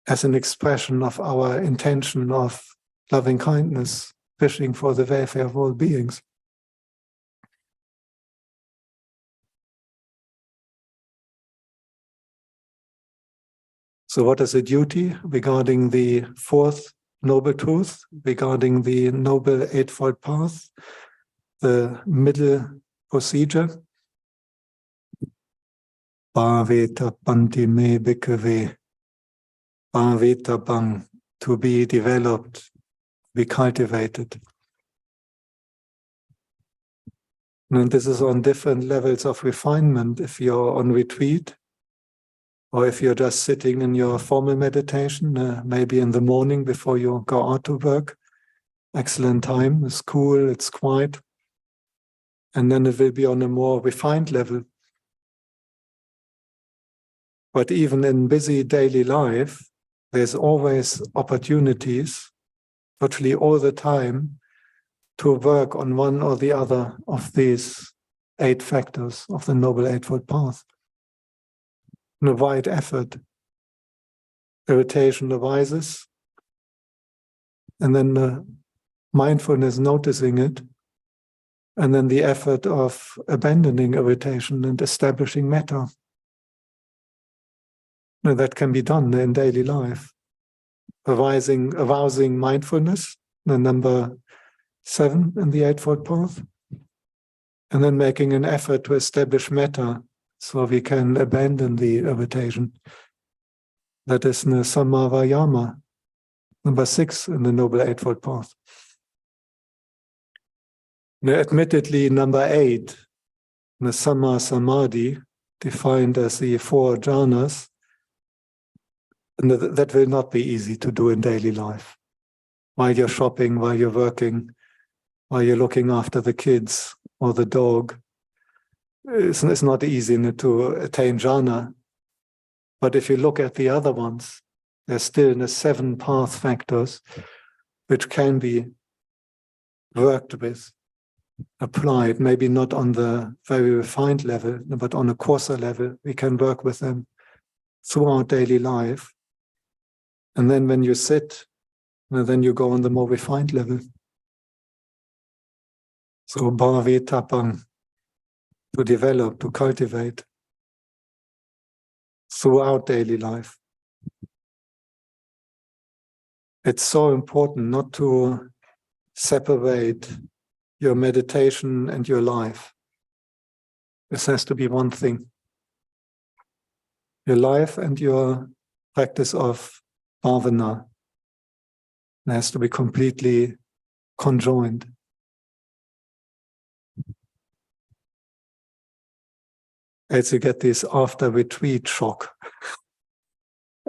as an expression of our intention of loving kindness, wishing for the welfare of all beings. So what is the duty regarding the fourth noble truth, regarding the noble eightfold path, the middle procedure? Bhaveta panti me bhikkhave, bhaveta bang, to be developed, be cultivated. And this is on different levels of refinement. If you're on retreat, or if you're just sitting in your formal meditation, maybe in the morning before you go out to work, excellent time, it's cool, it's quiet. And then it will be on a more refined level. But even in busy daily life, there's always opportunities, virtually all the time, to work on one or the other of these 8 factors of the Noble Eightfold Path. In a wide effort, irritation arises, and then the mindfulness noticing it, and then the effort of abandoning irritation and establishing metta. Now, that can be done in daily life. Arousing mindfulness, the number 7 in the Eightfold Path, and then making an effort to establish metta so we can abandon the irritation. That is Samma Vayama, number 6 in the Noble Eightfold Path. Now, admittedly, number 8, the Samma Samadhi, defined as the 4 jhanas, and that will not be easy to do in daily life. While you're shopping, while you're working, while you're looking after the kids or the dog, it's not easy to attain jhana. But if you look at the other ones, there's still the 7 path factors which can be worked with, applied, maybe not on the very refined level, but on a coarser level. We can work with them throughout daily life. And then when you sit, then you go on the more refined level. So bhavi tapang, to develop, to cultivate throughout daily life. It's so important not to separate your meditation and your life. This has to be one thing. Your life and your practice of bhavana has to be completely conjoined. As you get this after retreat shock,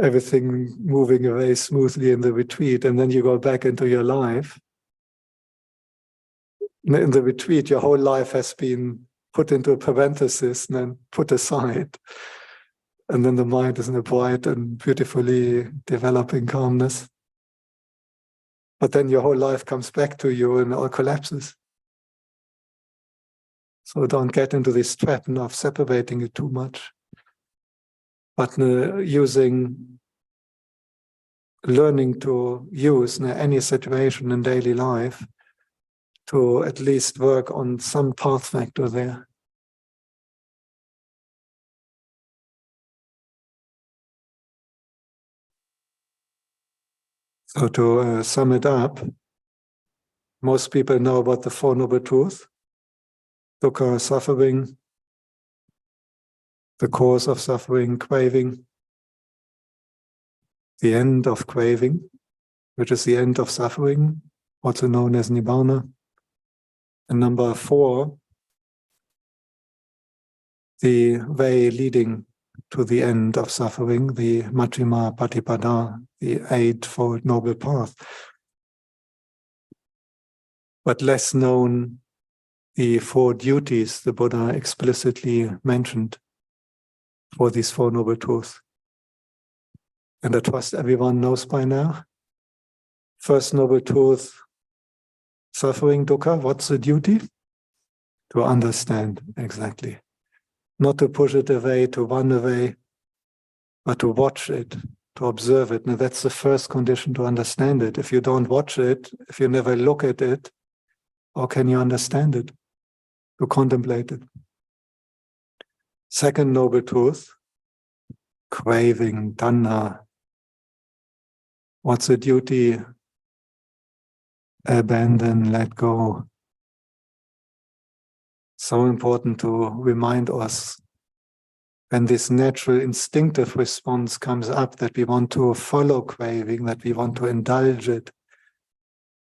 everything moving away smoothly in the retreat, and then you go back into your life. In the retreat, your whole life has been put into a parenthesis and then put aside. And then the mind is in a bright and beautifully developing calmness. But then your whole life comes back to you and all collapses. So don't get into this trap of separating it too much. But learning to use any situation in daily life to at least work on some path factor there. So to sum it up, most people know about the Four Noble Truths: dukkha, suffering, the cause of suffering, craving, the end of craving, which is the end of suffering, also known as nibbana. And number 4, the way leading to the end of suffering, the Majjhima Patipada, the Eightfold Noble Path. But less known, the 4 duties the Buddha explicitly mentioned for these 4 Noble Truths. And I trust everyone knows by now. First Noble Truth, suffering, dukkha, what's the duty? To understand, exactly. Not to push it away, to run away, but to watch it, to observe it. Now that's the first condition to understand it. If you don't watch it, if you never look at it, how can you understand it? To contemplate it. Second Noble Truth, craving, tanha. What's the duty? Abandon, let go. So important to remind us when this natural instinctive response comes up that we want to follow craving, that we want to indulge it,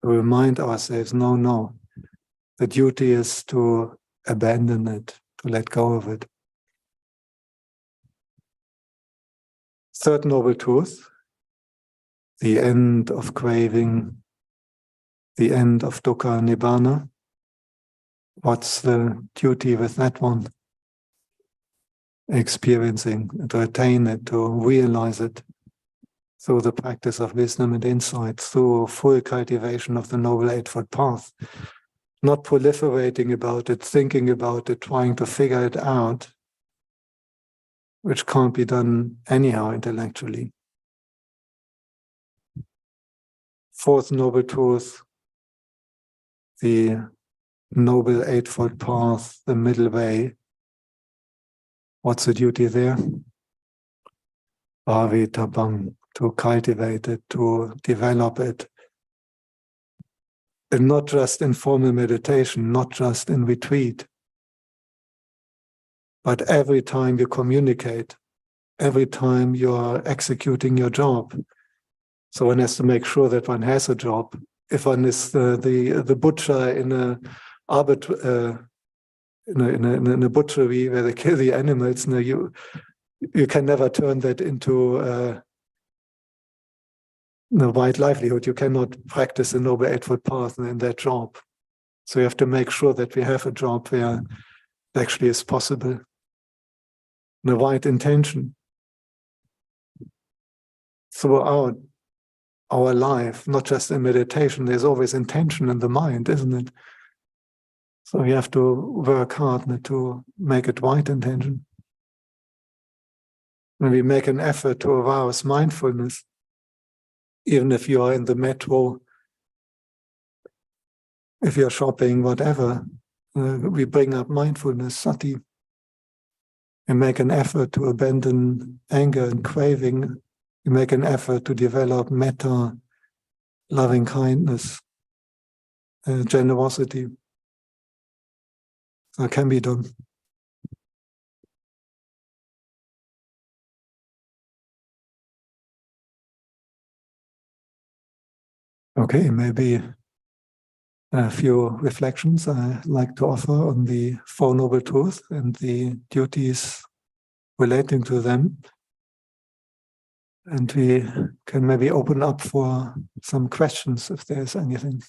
to remind ourselves, no, the duty is to abandon it, to let go of it. Third Noble Truth, the end of craving, the end of dukkha, nibbana. What's the duty with that one? Experiencing, to attain it, to realize it through the practice of wisdom and insight, through full cultivation of the Noble Eightfold Path, not proliferating about it, thinking about it, trying to figure it out, which can't be done anyhow intellectually. Fourth Noble Truth, the Noble Eightfold Path, the middle way. What's the duty there? Bhavitabang, to cultivate it, to develop it. And not just in formal meditation, not just in retreat, but every time you communicate, every time you are executing your job. So one has to make sure that one has a job. If one is the butcher in a butchery where they kill the animals, you can never turn that into a wide livelihood. You cannot practice the Noble Eightfold Path in that job. So you have to make sure that we have a job where it actually is possible. The right intention throughout our life, not just in meditation. There's always intention in the mind, isn't it? So you have to work hard to make it right intention. When we make an effort to arouse mindfulness, even if you are in the metro, if you're shopping, whatever, we bring up mindfulness, sati, and make an effort to abandon anger and craving. We make an effort to develop metta, loving kindness, generosity. So it can be done. Okay, maybe a few reflections I'd like to offer on the Four Noble Truths and the duties relating to them. And we can maybe open up for some questions if there's anything.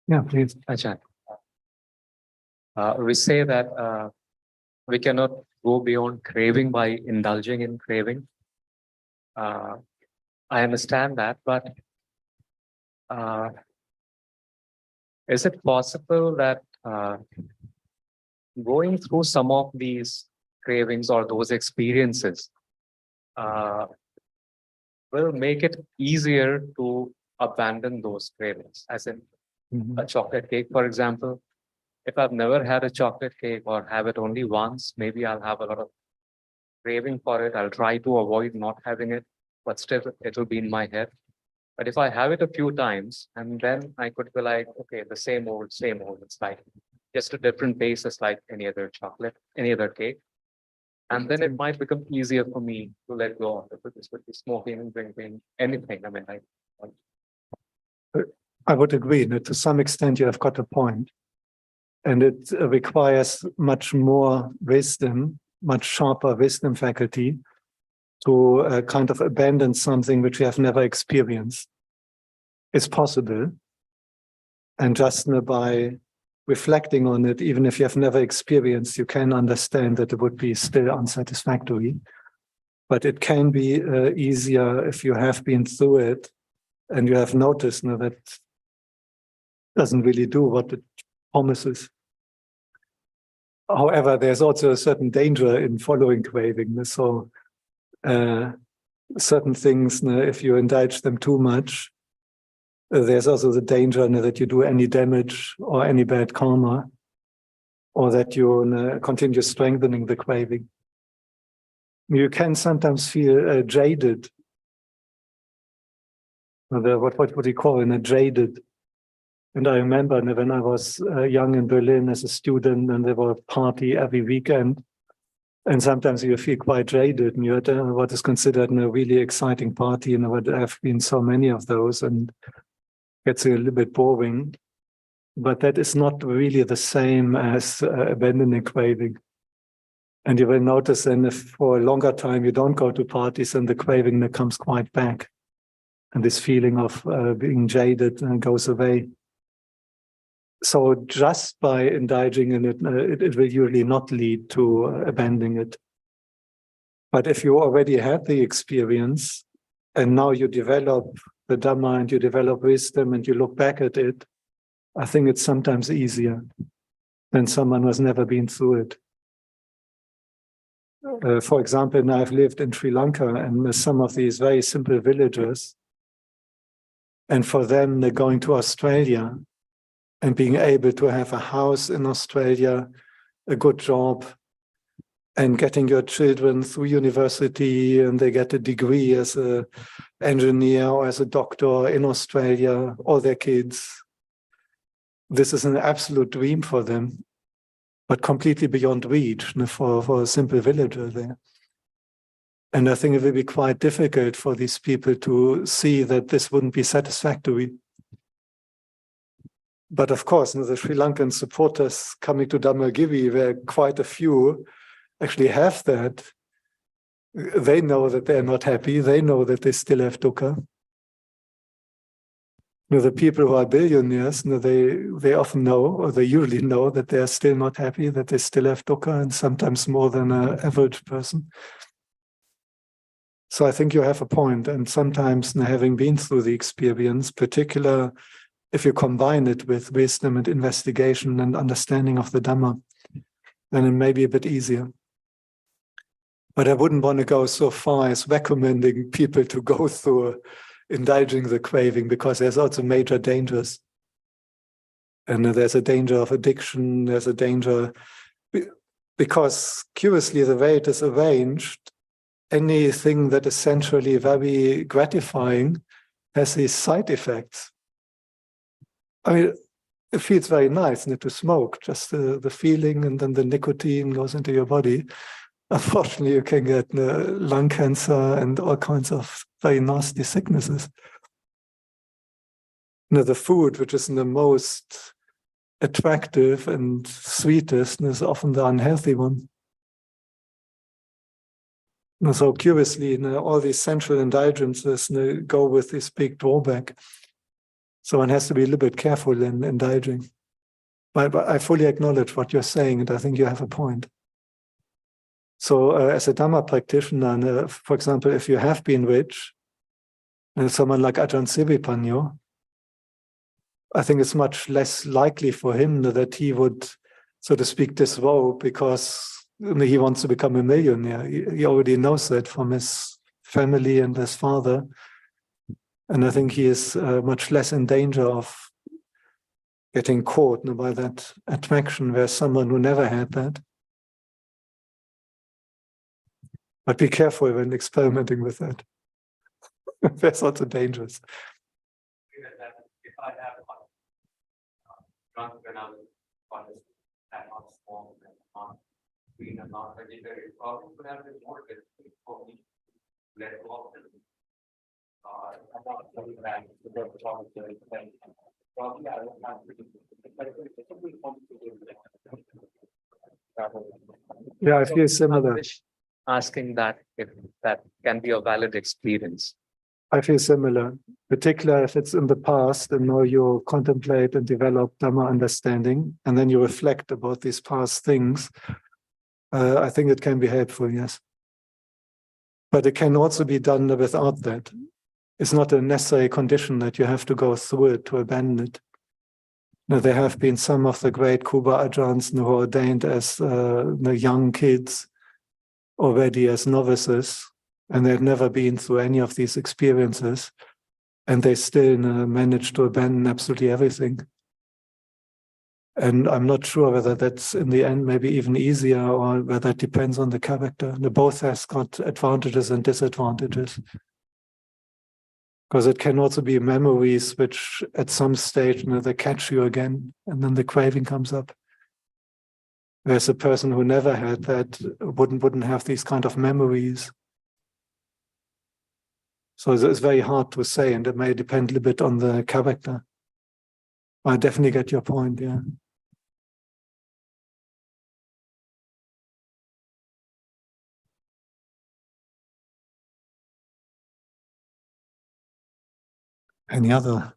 Yeah, please. Ajahn, we say that we cannot go beyond craving by indulging in craving. I understand that, but is it possible that going through some of these cravings or those experiences will make it easier to abandon those cravings? As in, a chocolate cake, for example. If I've never had a chocolate cake or have it only once, maybe I'll have a lot of craving for it. I'll try to avoid not having it, but still it'll be in my head. But if I have it a few times, and then I could be like, okay, the same old. It's like just a different taste as like any other chocolate, any other cake. And then it might become easier for me to let go of it. This would be smoking, drinking, anything. I mean, I would agree that to some extent you have got a point. And it requires much more wisdom, much sharper wisdom faculty to kind of abandon something which you have never experienced. It's possible. And just by reflecting on it, even if you have never experienced, you can understand that it would be still unsatisfactory. But it can be easier if you have been through it and you have noticed that doesn't really do what it promises. However, there's also a certain danger in following craving. So certain things, if you indulge them too much, there's also the danger that you do any damage or any bad karma, or that you continue strengthening the craving. You can sometimes feel jaded. What would you call it? Jaded. And I remember when I was young in Berlin as a student, and there were a party every weekend. And sometimes you feel quite jaded, and you're at what is considered a really exciting party, and there have been so many of those, and it gets a little bit boring. But that is not really the same as abandoning craving. And you will notice then if for a longer time you don't go to parties, and the craving comes quite back. And this feeling of being jaded goes away. So just by indulging in it, it will usually not lead to abandoning it. But if you already had the experience, and now you develop the Dhamma and you develop wisdom and you look back at it, I think it's sometimes easier than someone who has never been through it. For example, now I've lived in Sri Lanka and with some of these very simple villages. And for them, they're going to Australia and being able to have a house in Australia, a good job, and getting your children through university, and they get a degree as an engineer or as a doctor in Australia, all their kids. This is an absolute dream for them, but completely beyond reach for a simple villager there. And I think it will be quite difficult for these people to see that this wouldn't be satisfactory. But of course, the Sri Lankan supporters coming to Dhammagiri, where quite a few actually have that. They know that they're not happy. They know that they still have dukkha. The people who are billionaires, they often know, or they usually know, that they're still not happy, that they still have dukkha, and sometimes more than an average person. So I think you have a point. And sometimes, having been through the experience, particularly if you combine it with wisdom and investigation and understanding of the Dhamma, then it may be a bit easier. But I wouldn't want to go so far as recommending people to go through indulging the craving, because there's also major dangers. And there's a danger of addiction, there's a danger, because curiously the way it is arranged, anything that is centrally very gratifying has these side effects. I mean, it feels very nice to smoke, just the feeling, and then the nicotine goes into your body. Unfortunately, you can get lung cancer and all kinds of very nasty sicknesses. The food, which is the most attractive and sweetest, is often the unhealthy one. So curiously, all these sensual indulgences go with this big drawback. So one has to be a little bit careful in indulging. But I fully acknowledge what you're saying, and I think you have a point. So as a Dhamma practitioner, for example, if you have been rich, someone like Ajahn Siripanyo, I think it's much less likely for him that he would, so to speak, disrobe because he wants to become a millionaire. He already knows that from his family and his father. And I think he is much less in danger of getting caught by that attraction, where someone who never had that. But be careful when experimenting with that. There's also dangers. If I have drunk when I was not small and not clean and not vegetarian, probably would have been more difficult for me to let go of it. I'm not very bad to go to the probably I don't have to. Yeah, I feel similar. Asking that if that can be a valid experience. I feel similar, particularly if it's in the past and now you contemplate and develop Dhamma understanding, and then you reflect about these past things. I think it can be helpful, yes. But it can also be done without that. It's not a necessary condition that you have to go through it to abandon it. There have been some of the great Kuba Ajahns who were ordained as the young kids, already as novices, and they've never been through any of these experiences, and they still managed to abandon absolutely everything. And I'm not sure whether that's in the end maybe even easier, or whether it depends on the character. Both has got advantages and disadvantages. Because it can also be memories which at some stage they catch you again, and then the craving comes up. Whereas a person who never had that wouldn't have these kind of memories. So it's very hard to say, and it may depend a little bit on the character. I definitely get your point, yeah. Any other?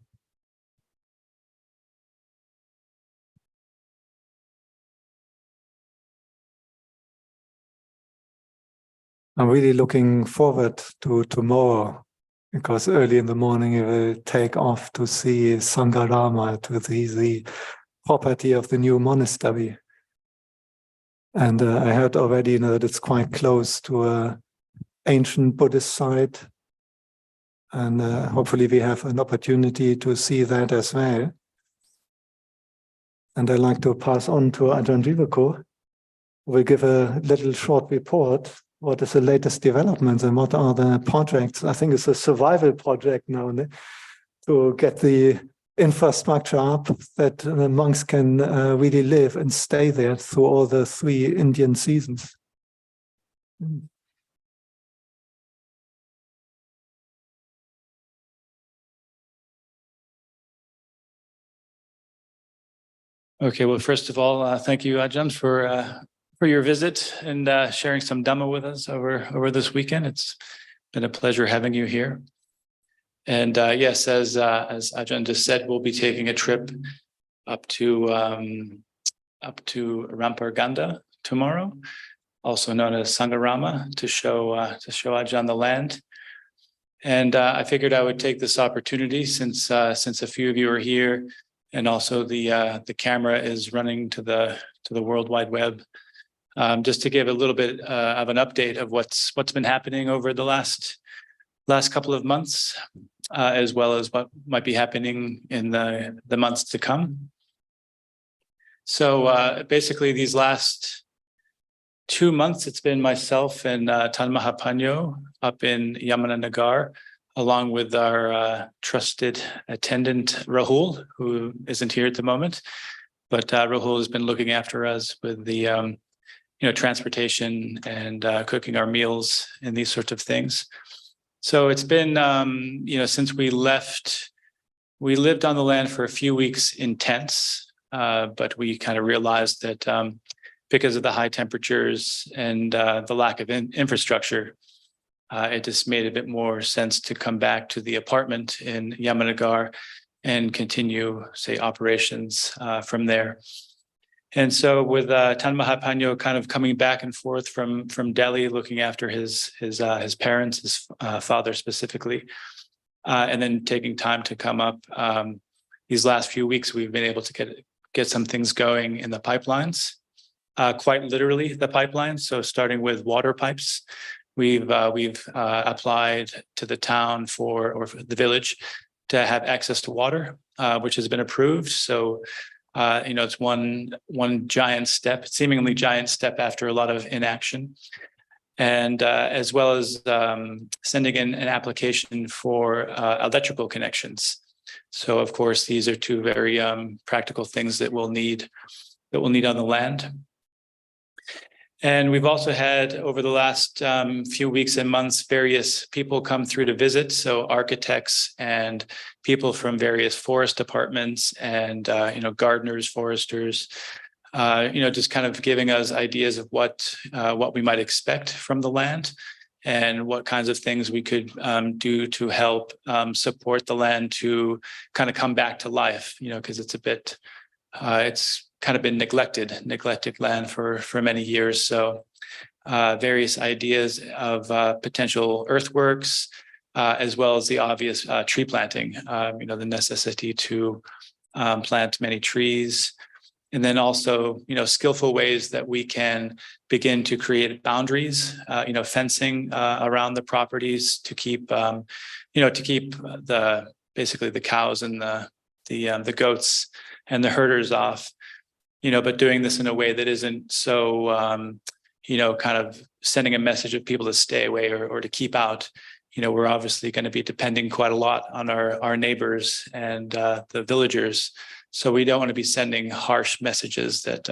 I'm really looking forward to tomorrow, because early in the morning I will take off to see Sangarama, to see the property of the new monastery. And I heard already that it's quite close to an ancient Buddhist site. And hopefully we have an opportunity to see that as well. And I'd like to pass on to Ajahn Jiva, who will give a little short report. What is the latest developments and what are the projects? I think it's a survival project now to get the infrastructure up that the monks can really live and stay there through all the 3 Indian seasons. Okay, well, first of all, thank you, Ajahn, for your visit and sharing some Dhamma with us over this weekend. It's been a pleasure having you here. And yes, as Ajahn just said, we'll be taking a trip up to Ramparganda tomorrow, also known as Sangarama, to show Ajahn the land. And I figured I would take this opportunity since a few of you are here, and also the camera is running to the World Wide Web. Just to give a little bit of an update of what's been happening over the last couple of months, as well as what might be happening in the months to come. So basically, these last 2 months, it's been myself and Tan Mahapanyo up in Yamunanagar, along with our trusted attendant Rahul, who isn't here at the moment, but Rahul has been looking after us with the transportation and cooking our meals and these sorts of things. So it's been, since we left, we lived on the land for a few weeks in tents, but we kind of realized that because of the high temperatures and the lack of infrastructure, it just made a bit more sense to come back to the apartment in Yamunanagar and continue, say, operations from there. And so with Tan Mahapanyo kind of coming back and forth from Delhi, looking after his parents, his father specifically, and then taking time to come up, these last few weeks, we've been able to get some things going in the pipelines, quite literally the pipelines. So starting with water pipes, we've applied to the town or the village to have access to water, which has been approved. So it's one giant step, seemingly giant step after a lot of inaction, and as well as sending in an application for electrical connections. So, of course, these are 2 very practical things that we'll need on the land. And we've also had, over the last few weeks and months, various people come through to visit. So architects and people from various forest departments and, gardeners, foresters, just kind of giving us ideas of what we might expect from the land and what kinds of things we could do to help support the land to kind of come back to life, because it's it's kind of been neglected land for many years. So various ideas of potential earthworks, as well as the obvious tree planting, the necessity to plant many trees. And then also, skillful ways that we can begin to create boundaries, fencing around the properties to keep, basically the cows and the goats and the herders off, but doing this in a way that isn't so, kind of sending a message of people to stay away or to keep out. We're obviously going to be depending quite a lot on our neighbors and the villagers. So we don't want to be sending harsh messages that,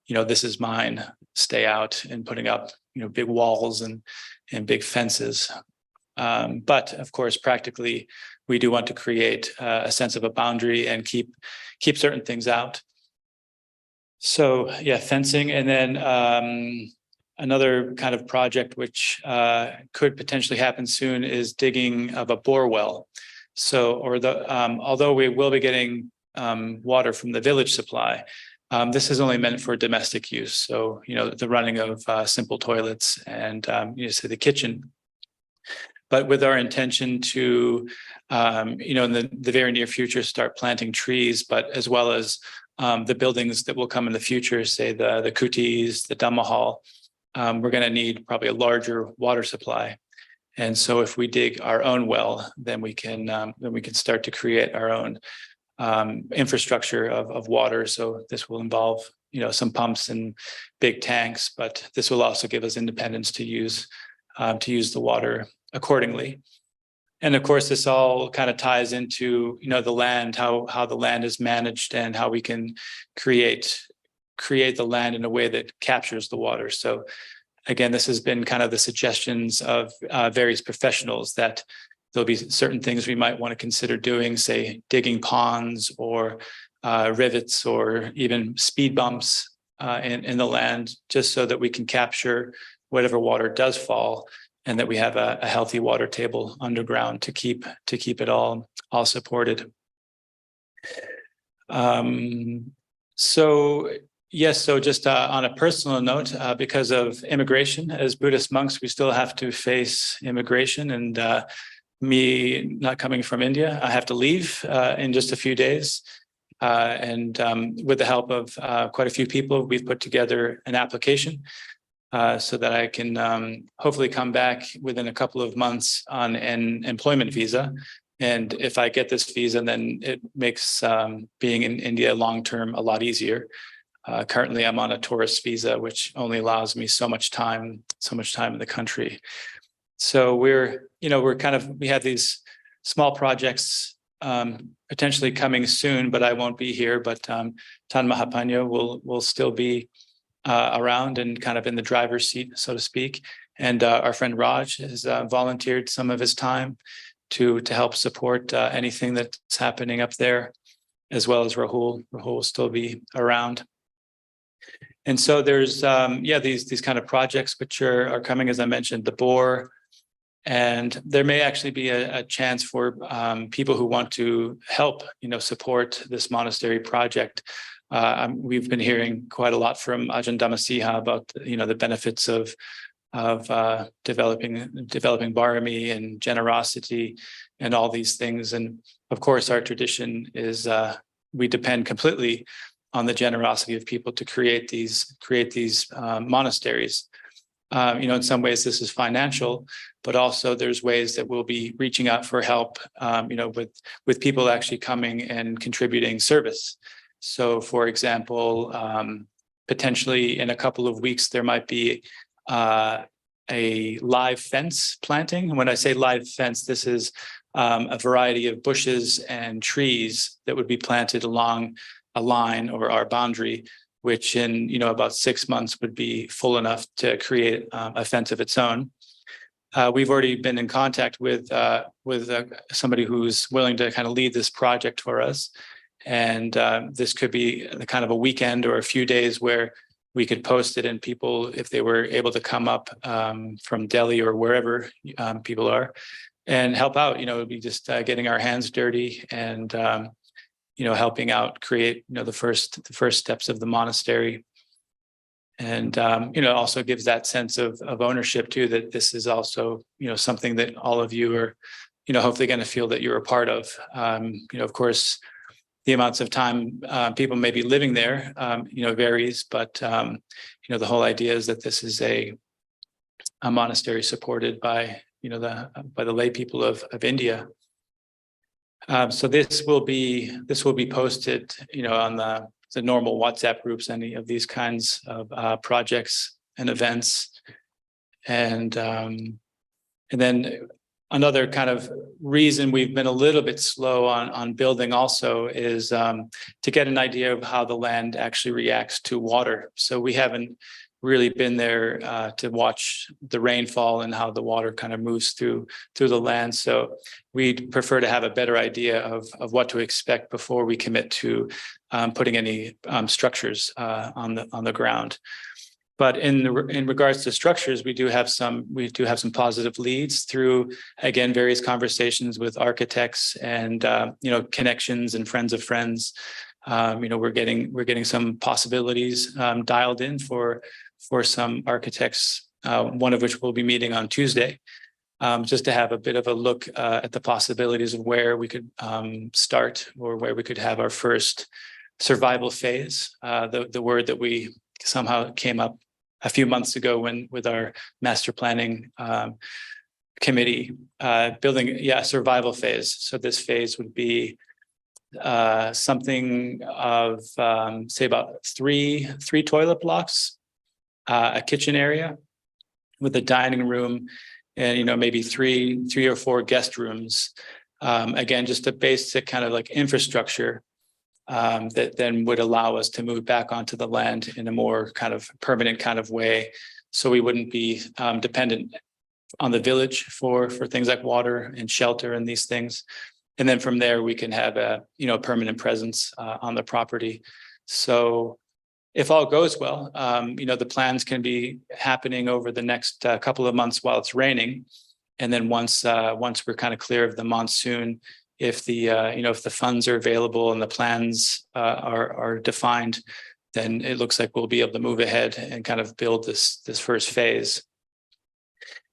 this is mine, stay out, and putting up, big walls and big fences. But of course, practically, we do want to create a sense of a boundary and keep certain things out. So yeah, fencing, and then another kind of project which could potentially happen soon is digging of a bore well. So, although we will be getting water from the village supply, this is only meant for domestic use. So, the running of simple toilets and, say the kitchen. But with our intention to, in the very near future, start planting trees, but as well as the buildings that will come in the future, say the kutis, the Dhamma hall, we're going to need probably a larger water supply. And so if we dig our own well, then we can start to create our own infrastructure of water. So this will involve, some pumps and big tanks, but this will also give us independence to use the water accordingly. And of course, this all kind of ties into, the land, how the land is managed and how we can create the land in a way that captures the water. So again, this has been kind of the suggestions of various professionals that there'll be certain things we might want to consider doing, say digging ponds or rivets or even speed bumps in the land, just so that we can capture whatever water does fall, and that we have a healthy water table underground to keep it all supported. So yes, so just on a personal note, because of immigration, as Buddhist monks, we still have to face immigration, and me not coming from India, I have to leave in just a few days. And with the help of quite a few people, we've put together an application so that I can hopefully come back within a couple of months on an employment visa. And if I get this visa, then it makes being in India long-term a lot easier. Currently, I'm on a tourist visa, which only allows me so much time in the country. So we have these small projects potentially coming soon, but I won't be here. But Tan Mahapanya will still be around and kind of in the driver's seat, so to speak. And our friend Raj has volunteered some of his time to help support anything that's happening up there, as well as Rahul. Rahul will still be around. And so there's these kind of projects which are coming, as I mentioned, the bore. And there may actually be a chance for people who want to help, support this monastery project. We've been hearing quite a lot from Ajahn Dhammasiha about, the benefits of developing barami and generosity and all these things. And of course, our tradition is we depend completely on the generosity of people to create these monasteries. In some ways this is financial, but also there's ways that we'll be reaching out for help, with people actually coming and contributing service. So, for example, potentially in a couple of weeks, there might be a live fence planting. And when I say live fence, this is a variety of bushes and trees that would be planted along a line or our boundary, which in about 6 months would be full enough to create a fence of its own. We've already been in contact with somebody who's willing to kind of lead this project for us, and this could be the kind of a weekend or a few days where we could post it, and people, if they were able to come up from Delhi or wherever people are, and help out. It would be just getting our hands dirty and helping out create, the first steps of the monastery. And, also gives that sense of ownership too, that this is also, something that all of you are, hopefully going to feel that you're a part of. Of course, the amounts of time people may be living there, varies, but, the whole idea is that this is a monastery supported by, by the lay people of India. So this will be posted, on the normal WhatsApp groups, any of these kinds of projects and events, and then another kind of reason we've been a little bit slow on building also is to get an idea of how the land actually reacts to water. So we haven't really been there to watch the rainfall and how the water kind of moves through the land. So we'd prefer to have a better idea of what to expect before we commit to putting any structures on the ground. But in regards to structures, we do have some positive leads through, again, various conversations with architects and connections and friends of friends. We're getting some possibilities dialed in for some architects, one of which we'll be meeting on Tuesday, just to have a bit of a look at the possibilities of where we could start, or where we could have our first survival phase. The word that we somehow came up a few months ago with our master planning committee, building, survival phase. So this phase would be something of say about three toilet blocks, a kitchen area with a dining room, and maybe three or four guest rooms. Again, just a basic kind of like infrastructure that then would allow us to move back onto the land in a more kind of permanent kind of way, so we wouldn't be dependent on the village for things like water and shelter and these things. And then from there, we can have a permanent presence on the property. So if all goes well, the plans can be happening over the next couple of months while it's raining. And then once we're kind of clear of the monsoon, if the funds are available and the plans are defined, then it looks like we'll be able to move ahead and kind of build this first phase.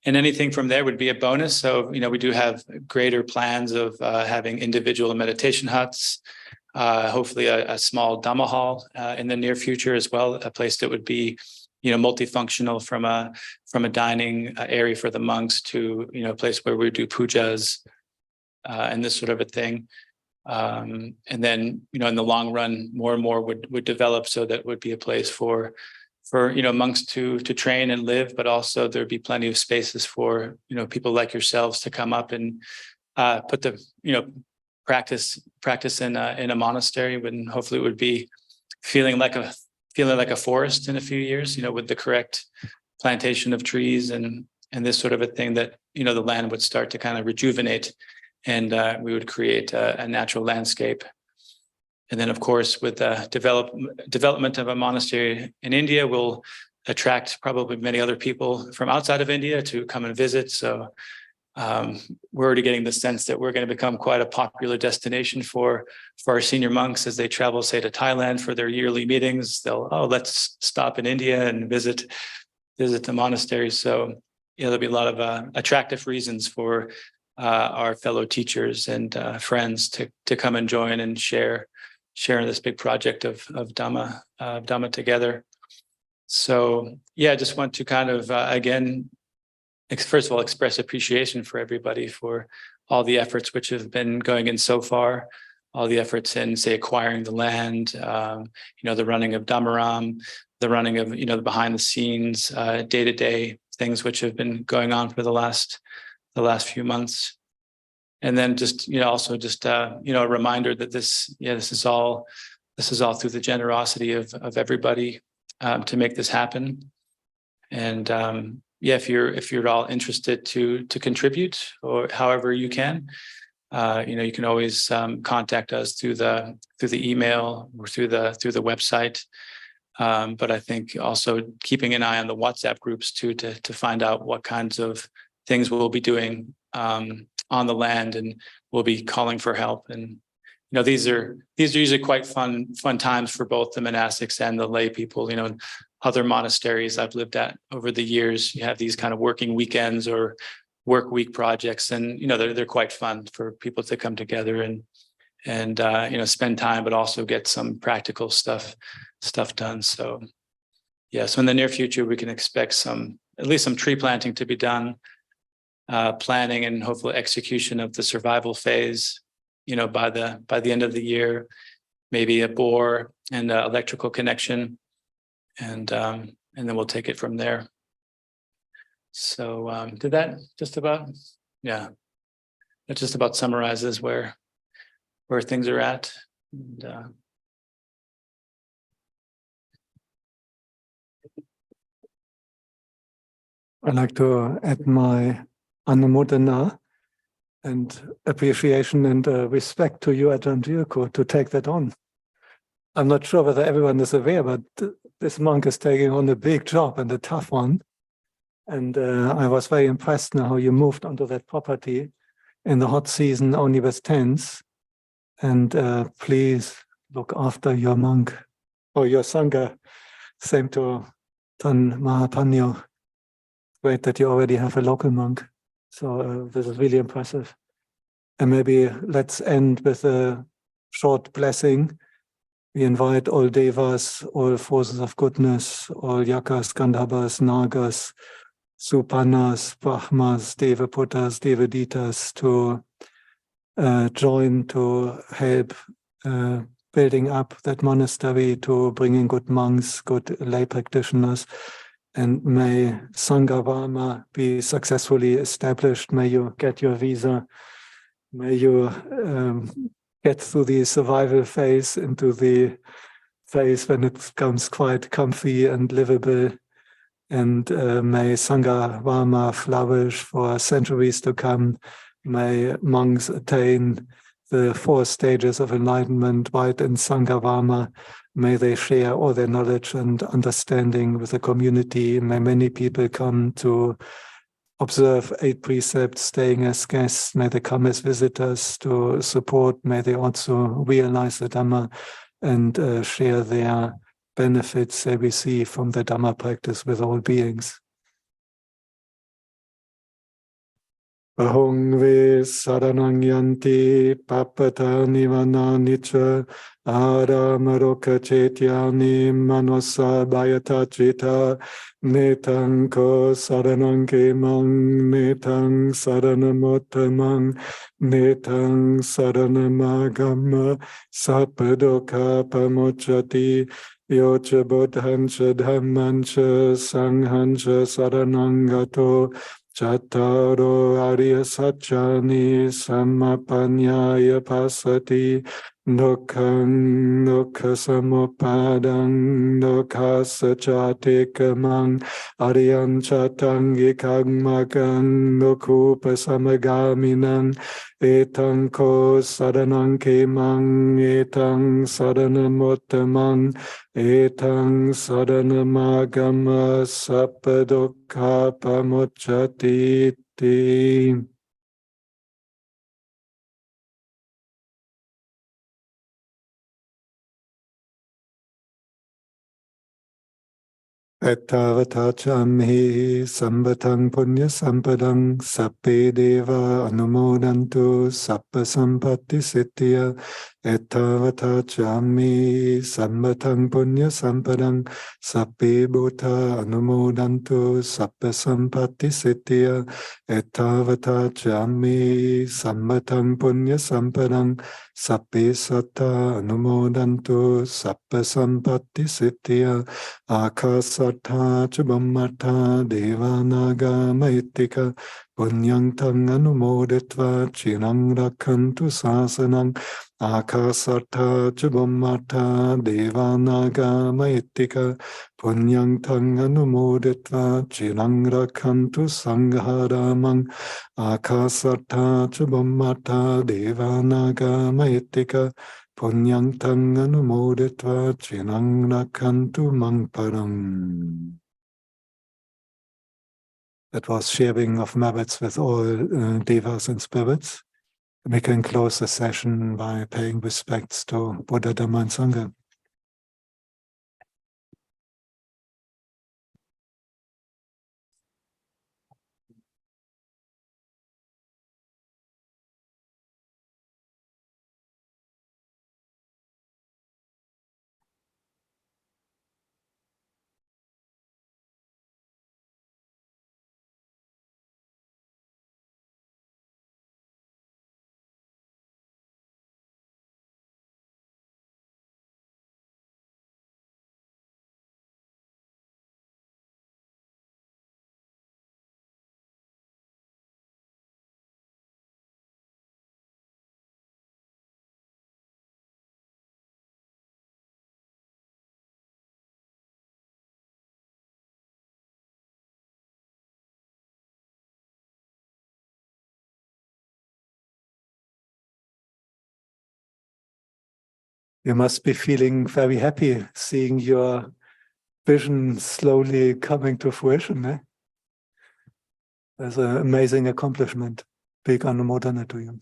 And anything from there would be a bonus. So, we do have greater plans of having individual meditation huts, hopefully a small Dhamma hall in the near future as well, a place that would be, multifunctional from a dining area for the monks to, a place where we do pujas and this sort of a thing. And then, in the long run, more and more would develop, so that would be a place for monks to train and live, but also there'd be plenty of spaces for people like yourselves to come up and put the practice in a monastery, when hopefully it would be feeling like a forest in a few years, with the correct plantation of trees and this sort of a thing, that the land would start to kind of rejuvenate, and we would create a natural landscape. And then, of course, with the development of a monastery in India, we'll attract probably many other people from outside of India to come and visit. So we're already getting the sense that we're going to become quite a popular destination for our senior monks as they travel, say, to Thailand for their yearly meetings. Let's stop in India and visit the monastery. So there'll be a lot of attractive reasons for our fellow teachers and friends to come and join and share in this big project of Dhamma together. So I just want to kind of again, first of all, express appreciation for everybody for all the efforts which have been going in so far, all the efforts in, say, acquiring the land, the running of Dhammaram, the running of the behind the scenes, day-to-day things which have been going on for the last few months. And then just, also just, a reminder that this is all through the generosity of everybody to make this happen. And if you're all interested to contribute, or however you can, you can always contact us through the email or through the website. But I think also keeping an eye on the WhatsApp groups too, to find out what kinds of things we'll be doing on the land, and we'll be calling for help. And these are usually quite fun times for both the monastics and the lay people. Other monasteries I've lived at over the years, you have these kind of working weekends or work week projects, and they're quite fun for people to come together and spend time, but also get some practical stuff done. So so in the near future we can expect at least some tree planting to be done, planning and hopefully execution of the survival phase, by the end of the year, maybe a bore and electrical connection, and then we'll take it from there. So did that just about, that just about summarizes where things are at. And, I'd like to add my anumodana and appreciation and respect to you, Ajahn Jivako, to take that on. I'm not sure whether everyone is aware, but this monk is taking on a big job and a tough one. And I was very impressed now how you moved onto that property in the hot season only with tents. And please look after your monk or your sangha. Same to Tan Mahapanyo. Great that you already have a local monk. So this is really impressive. And maybe let's end with a short blessing. We invite all devas, all forces of goodness, all yakas, gandhabas, nagas, supanas, brahmas, devaputas, devaditas to join to help building up that monastery, to bring in good monks, good lay practitioners. And may Sangha Dhamma be successfully established. May you get your visa. May you get through the survival phase into the phase when it becomes quite comfy and livable. And may Sangha Dhamma flourish for centuries to come. May monks attain the 4 stages of enlightenment right in Sangha Dhamma. May they share all their knowledge and understanding with the community. May many people come to observe 8 precepts, staying as guests. May they come as visitors to support. May they also realize the Dhamma and share their benefits they receive from the Dhamma practice with all beings. Ahong ve saranang yanti papata nivana nicha aramaroka chetyani manosa bayata chita netang ko saranang kemang netang saranamottamang netang saranamagama sapadoka pamochati yocha bodhancha dhammancha sanghancha saranangato Chattaro Arya Satchani Samapanyaya Pasati Dukkhaṃ Dukkha Samupaddaṃ Dukkha Saccātekamang Aryan Chattangikang Magam Dukkupa Samagaminam Etang Ko Saranang Kemang Etang Saranamottamang Etang Saranamagama Sapadukha Pamuccati Ti. Ettavata-chamhi sambatang punya sampadang sappe deva anumodantu sappa sampatti siddhya. Ettavata-chamhi sambatang punya sampadang sappe bhuta anumodantu sappa sampatti siddhya. Ettavata-chamhi sambatang punya sampadang sappe satta anumodantu sappa sampatti siddhya. Akasatha Chabamata Devanaga Maitika Punyang Tang Anumoditva Chinang Rakantu Sasanang. Akasatha Chabamata Devanaga Maitika Punyang Tang Anumoditva Chinang Rakantu Sangharamang. Akasatha Chabamata Devanaga Maitika Punyang tang anumoditva chinang rakantu mang param. That was sharing of merits with all devas and spirits. We can close the session by paying respects to Buddha, Dhamma, and Sangha. You must be feeling very happy seeing your vision slowly coming to fruition. Eh? That's an amazing accomplishment. Big anumodana to you.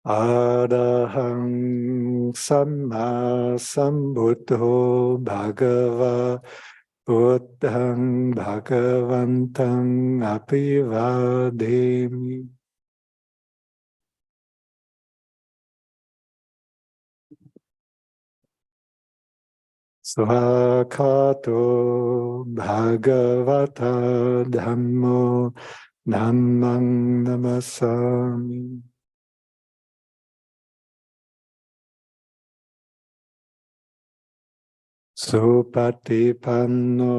Arahang Samma Sambuddho Bhagava Buddhang Bhagavantang Apivademi. Swakato Bhagavata Dhammo Dhammang Namasami. Supatipanno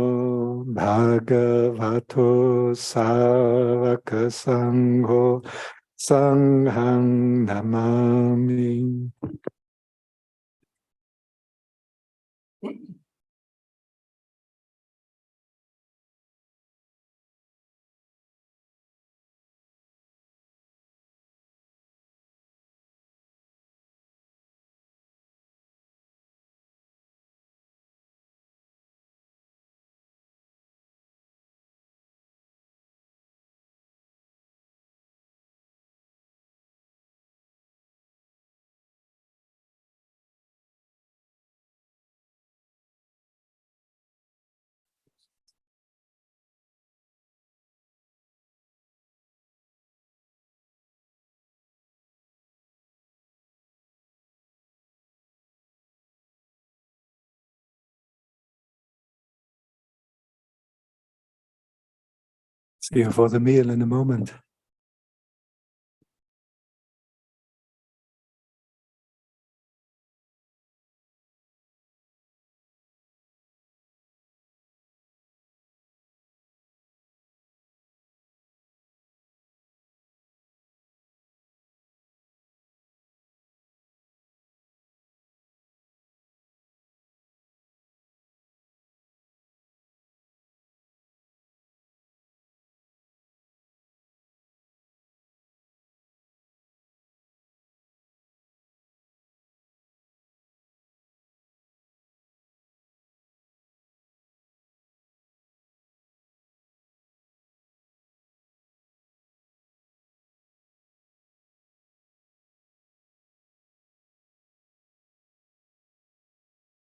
Bhagavato Savaka Sangho Sanghang Namami. See you for the meal in a moment.